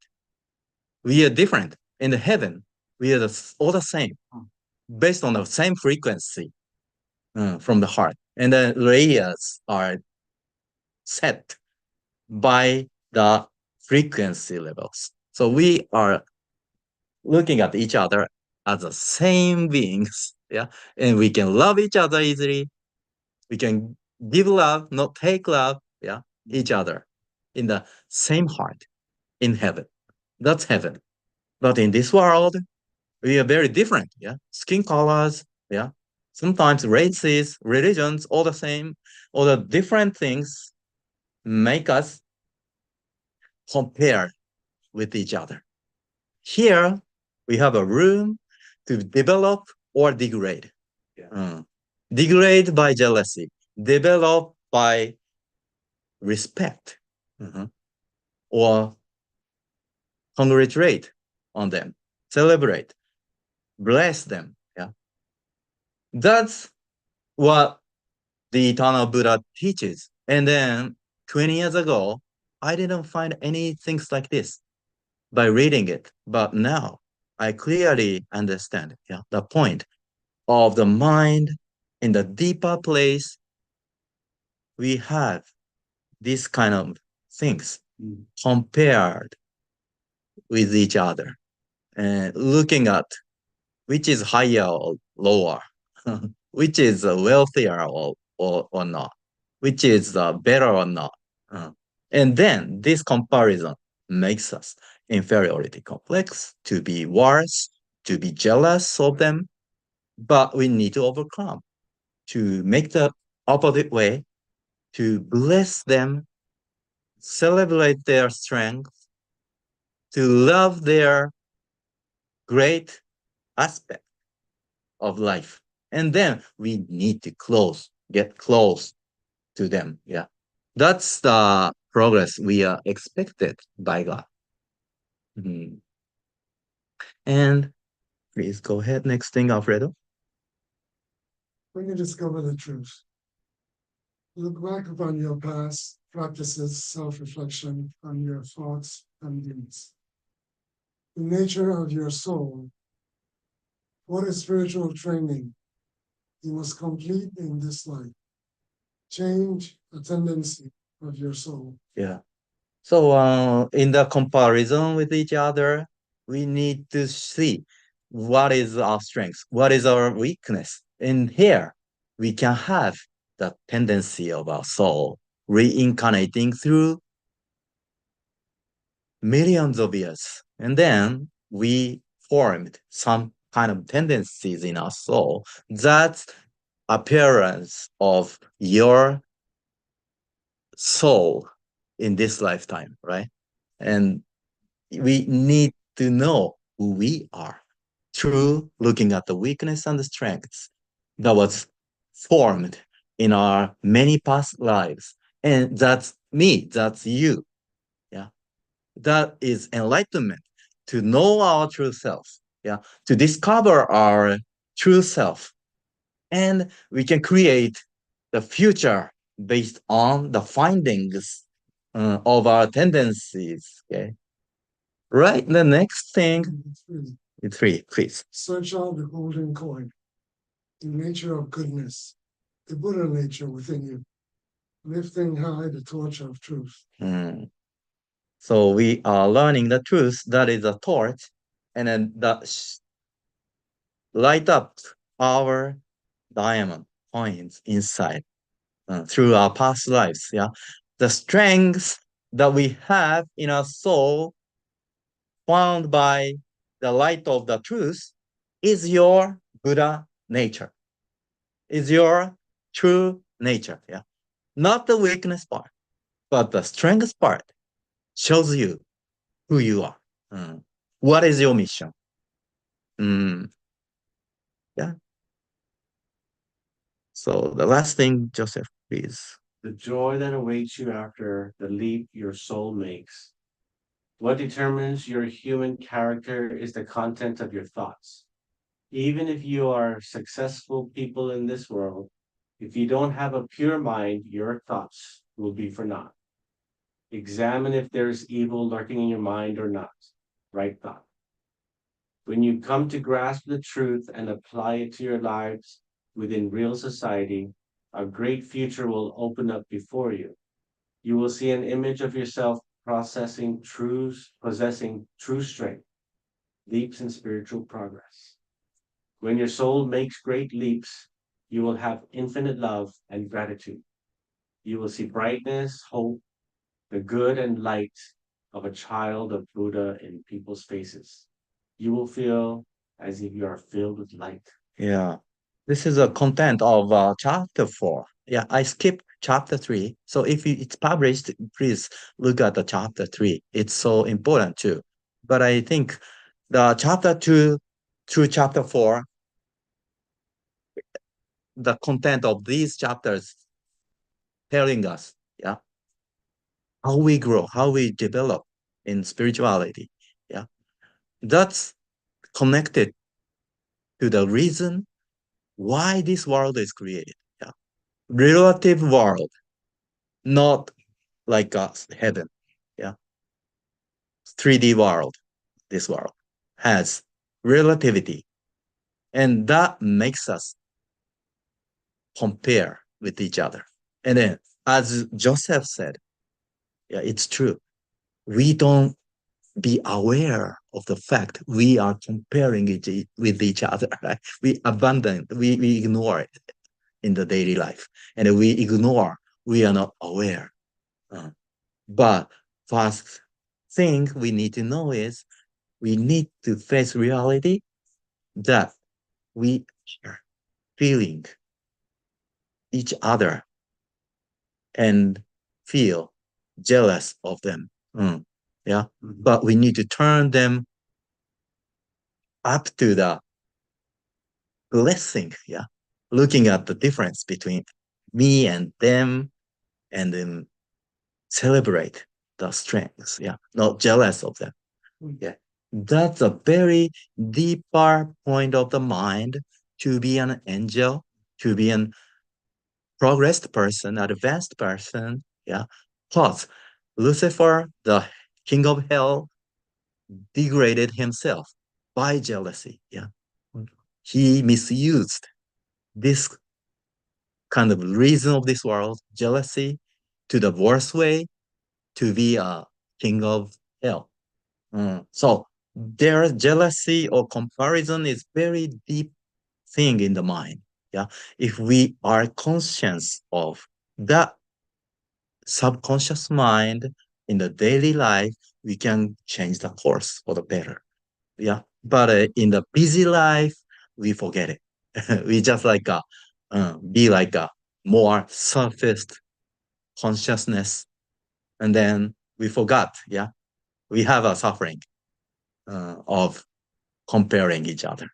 We are different. In the heaven, we are all the same, based on the same frequency from the heart. And the layers are set by the frequency levels. So we are looking at each other as the same beings, yeah, and we can love each other easily. We can give love, not take love, yeah, each other in the same heart in heaven. That's heaven. But in this world, We are very different, yeah. Skin colors, yeah. Sometimes races, religions, all the same, all the different things make us compare with each other. Here, we have a room to develop or degrade.
Yeah.
Degrade by jealousy, develop by respect, or congratulate on them, celebrate, bless them. Yeah, that's what the eternal Buddha teaches. And then 20 years ago, I didn't find any things like this by reading it. But now I clearly understand, yeah, the point of the mind in the deeper place. We have this kind of things compared with each other and looking at which is higher or lower, which is wealthier or not, which is better or not. And then this comparison makes us inferiority complex, to be worse, to be jealous of them. But we need to overcome, to make the opposite way, to bless them, celebrate their strength, to love their great aspect of life. And then we need to get close to them. Yeah. That's the progress we are expected by God. Mhm. And please go ahead. Next thing, Alfredo.
When you discover the truth, look back upon your past practices, self-reflection on your thoughts and deeds. The nature of your soul. What is spiritual training you must complete in this life? Change a tendency of your soul.
Yeah. So in the comparison with each other, we need to see what is our strength, what is our weakness. And here we can have the tendency of our soul reincarnating through millions of years. And then we formed some kind of tendencies in our soul. That's appearance of your soul in this lifetime, right? And we need to know who we are through looking at the weakness and the strengths that was formed in our many past lives. And that's me, that's you. Yeah. That is enlightenment, to know our true self. Yeah. To discover our true self. And we can create the future based on the findings of our tendencies. Okay. Right. The next thing, three, please.
Search out the golden coin, the nature of goodness, the Buddha nature within you, lifting high the torch of truth.
So we are learning the truth, that is a torch, and then light up our diamond points inside through our past lives. Yeah, the strength that we have in our soul, found by the light of the truth, is your Buddha nature, is your true nature. Yeah, not the weakness part, but the strength part shows you who you are. What is your mission? Yeah. So the last thing, Joseph, please.
The joy that awaits you after the leap your soul makes. What determines your human character is the content of your thoughts. Even if you are successful people in this world, if you don't have a pure mind, your thoughts will be for naught. Examine if there's evil lurking in your mind or not. Right thought. When you come to grasp the truth and apply it to your lives within real society, a great future will open up before you. You will see an image of yourself possessing true strength, leaps in spiritual progress. When your soul makes great leaps, you will have infinite love and gratitude. You will see brightness, hope, the good and light of a child of Buddha in people's faces. You will feel as if you are filled with light.
Yeah. This is a content of chapter 4. Yeah, I skipped chapter 3. So if it's published, please look at the chapter 3. It's so important too. But I think the chapter 2 through chapter 4, the content of these chapters telling us, yeah, how we grow, how we develop in spirituality. Yeah. That's connected to the reason why this world is created. Yeah. Relative world, not like heaven. Yeah. 3D world, this world has relativity. And that makes us compare with each other. And then, as Joseph said, yeah, it's true. We don't be aware of the fact we are comparing with each other. Right? We ignore it in the daily life. And we are not aware. Uh, but first thing we need to know is we need to face reality that we are feeling each other and feel jealous of them. Yeah. But we need to turn them up to the blessing. Yeah. Looking at the difference between me and them and then celebrate the strengths. Yeah. Not jealous of them. Yeah. That's a very deeper point of the mind to be an angel, to be an progressed person, advanced person. Yeah. Plus, Lucifer, the king of hell, degraded himself by jealousy. Yeah. He misused this kind of reason of this world, jealousy, to the worst way to be a king of hell. So their jealousy or comparison is very deep thing in the mind. Yeah. If we are conscious of that subconscious mind in the daily life, we can change the course for the better. Yeah. But in the busy life, we forget it. We just like be like a more surfaced consciousness, and then we forgot. Yeah. We have a suffering of comparing each other.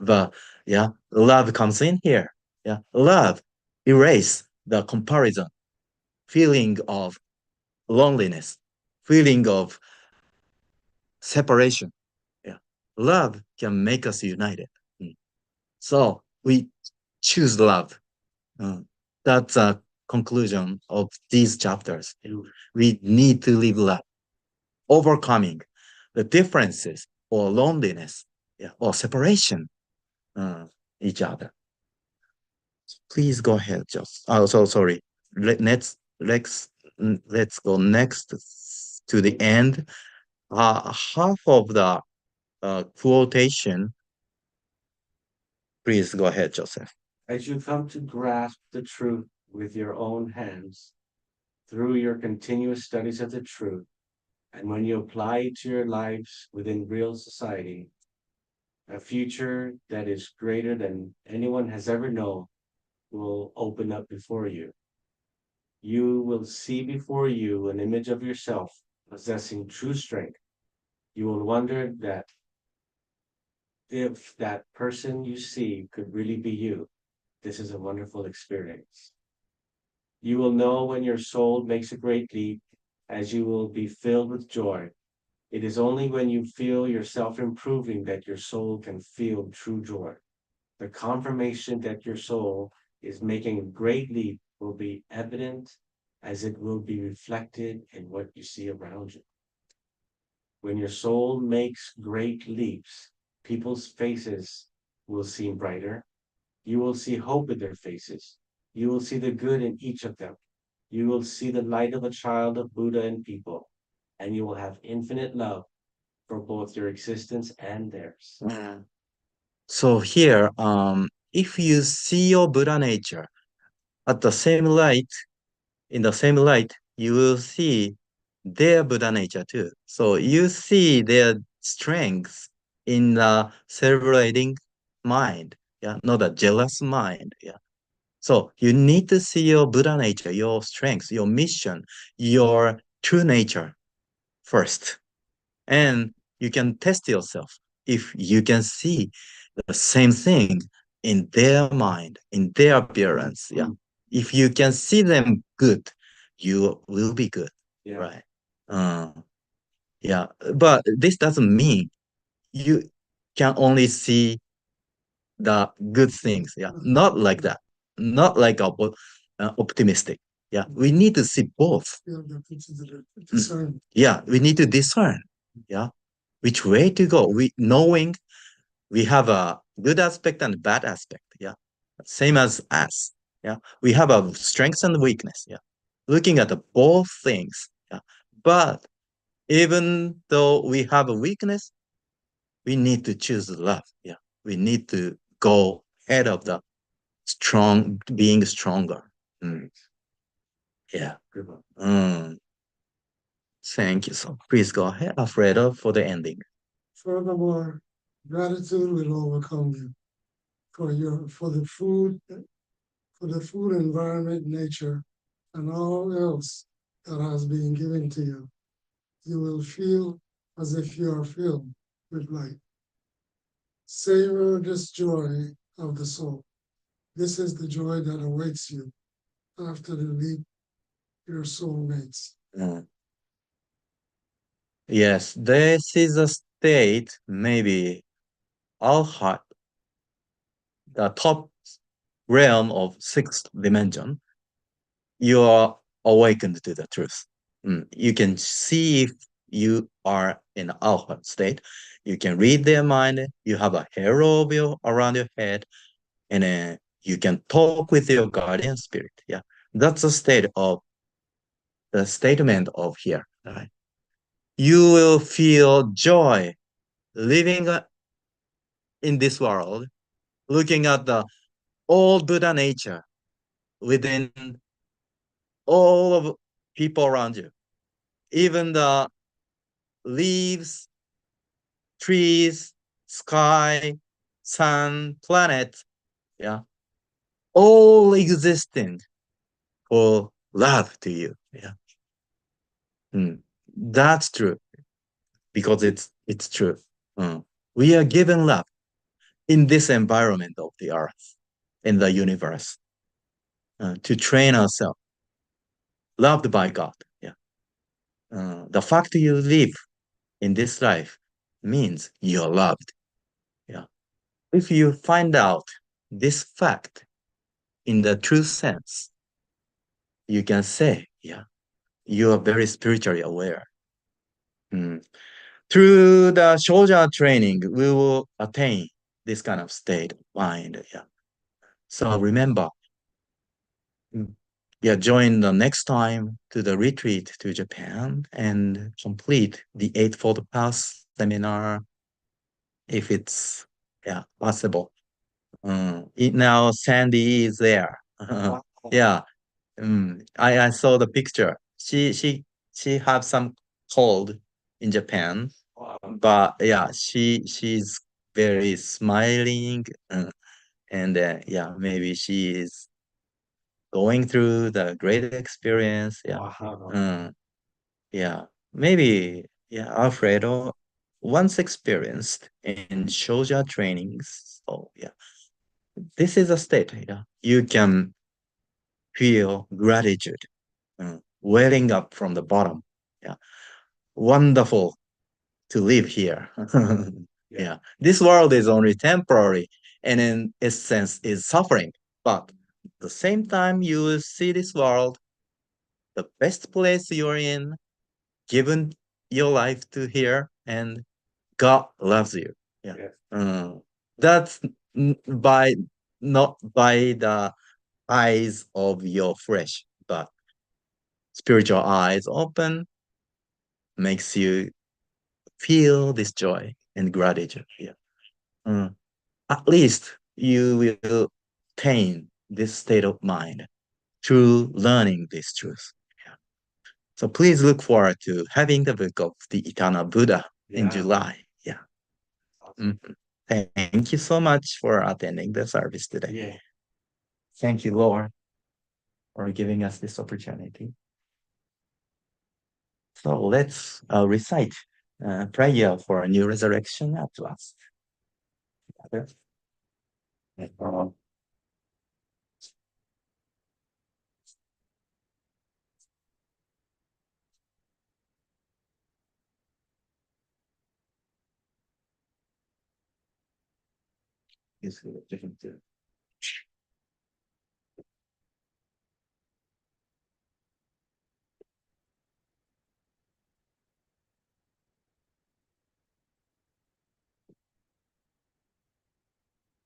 But yeah, love comes in here. Yeah. Love erase the comparison, feeling of loneliness, feeling of separation. Yeah. Love can make us united. So we choose love. That's a conclusion of these chapters. We need to live love, overcoming the differences or loneliness, yeah, or separation each other. Please go ahead, Joss. Oh, so sorry. Let's go next to the end. Half of the quotation. Please go ahead, Joseph.
As you come to grasp the truth with your own hands, through your continuous studies of the truth, and when you apply it to your lives within real society, a future that is greater than anyone has ever known will open up before you. You will see before you an image of yourself possessing true strength. You will wonder that if that person you see could really be you. This is a wonderful experience. You will know when your soul makes a great leap, as you will be filled with joy. It is only when you feel yourself improving that your soul can feel true joy. The confirmation that your soul is making a great leap will be evident as it will be reflected in what you see around you. When your soul makes great leaps, people's faces will seem brighter. You will see hope in their faces. You will see the good in each of them. You will see the light of a child of Buddha in people, and you will have infinite love for both your existence and theirs.
So here, if you see your Buddha nature at the same light, in the same light, you will see their Buddha nature too. So you see their strengths in the celebrating mind, yeah, not a jealous mind, yeah. So you need to see your Buddha nature, your strengths, your mission, your true nature first. And you can test yourself if you can see the same thing in their mind, in their appearance. Yeah. If you can see them good, you will be good.
Yeah.
Right. Uh, yeah. But this doesn't mean you can only see the good things. Yeah. Not like that. Not like optimistic. Yeah. We need to see both.
Discern.
Yeah. We need to discern. Yeah. Which way to go. Knowing we have a good aspect and bad aspect. Yeah. Same as us. Yeah. We have a strength and weakness. Yeah. Looking at both things. Yeah. But even though we have a weakness, we need to choose love. Yeah. We need to go ahead of the being stronger. Mm. Yeah. Mm. Thank you. So please go ahead, Alfredo, for the ending.
Furthermore, gratitude will overcome you for the food, environment, nature, and all else that has been given to you. You will feel as if you are filled with light. Savor this joy of the soul. This is the joy that awaits you after you leave your soulmates.
Mm. Yes, this is a state, maybe our heart, the top realm of sixth dimension, you are awakened to the truth. You can see if you are in alpha state. You can read their mind. You have a halo of around your head, and then you can talk with your guardian spirit. Yeah, that's the statement of here. Right? You will feel joy living in this world, looking at the all Buddha nature within all of people around you, even the leaves, trees, sky, sun, planet, yeah, all existing for love to you. Yeah. That's true because it's true. We are given love in this environment of the earth, in the universe, to train ourselves, loved by God. Yeah. The fact you live in this life means you're loved. Yeah. If you find out this fact in the true sense, you can say, yeah, you are very spiritually aware. Through the Shoja training, we will attain this kind of state of mind. Yeah. So remember, yeah, join the next time to the retreat to Japan and complete the Eightfold Path seminar if it's possible. Now Sandy is there. Yeah. I saw the picture. She had some cold in Japan, but yeah, she's very smiling, and yeah, maybe she is going through the great experience. Yeah, yeah, maybe yeah, Alfredo once experienced in Shoja trainings. So yeah, this is a state. Yeah, you can feel gratitude welling up from the bottom. Yeah, wonderful to live here. Yeah, this world is only temporary and in essence is suffering. But at the same time, you will see this world, the best place you're in, given your life to here, and God loves you. Yeah. That's by not by the eyes of your flesh, but spiritual eyes open makes you feel this joy and gratitude. Yeah. At least you will attain this state of mind through learning this truth. Yeah. So please look forward to having the book of the Eternal Buddha in July. Yeah. Mhm. Thank you so much for attending the service today.
Yeah.
Thank you, Lord, for giving us this opportunity. So let's recite prayer for a new resurrection at last. Together. Uh, is different too.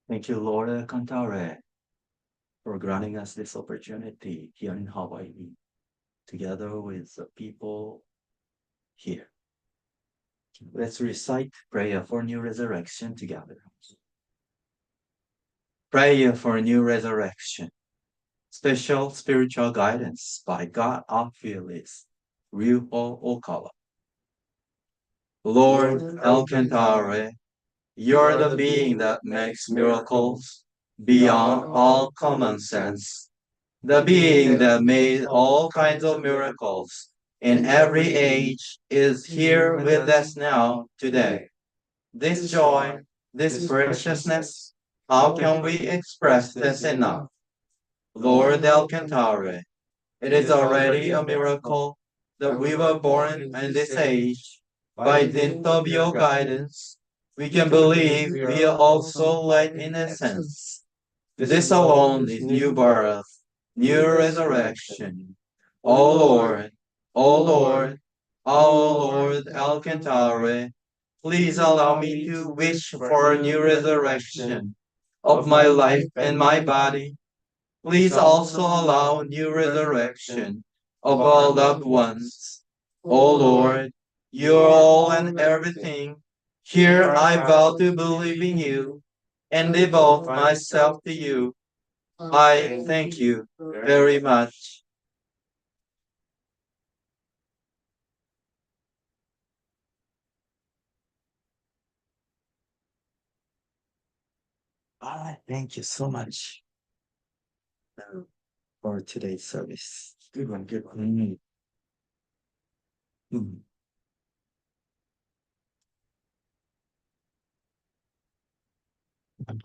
Thank you, Lord Cantare, for granting us this opportunity here in Hawaii, together with the people here. Let's recite prayer for new resurrection together. Prayer for new resurrection. Special spiritual guidance by God of Fearless, Ryuho Okawa. Lord Alcantara, you're the being that makes miracles beyond all common sense. The being that made all kinds of miracles in every age is here with us now today. This joy, this preciousness, how can we express this enough? Lord Alcantara, it is already a miracle that we were born in this age. By dint of your guidance, we can believe we are also like innocence. This alone is new birth, new resurrection. O Lord, O Lord, O Lord Alcantara, please allow me to wish for a new resurrection of my life and my body. Please also allow new resurrection of all loved ones. O Lord, you are all and everything. Here I vow to believe in you and devote myself to you. I thank you very much. All right, thank you so much for today's service.
Good one, good one.
Mm. Mm. I'm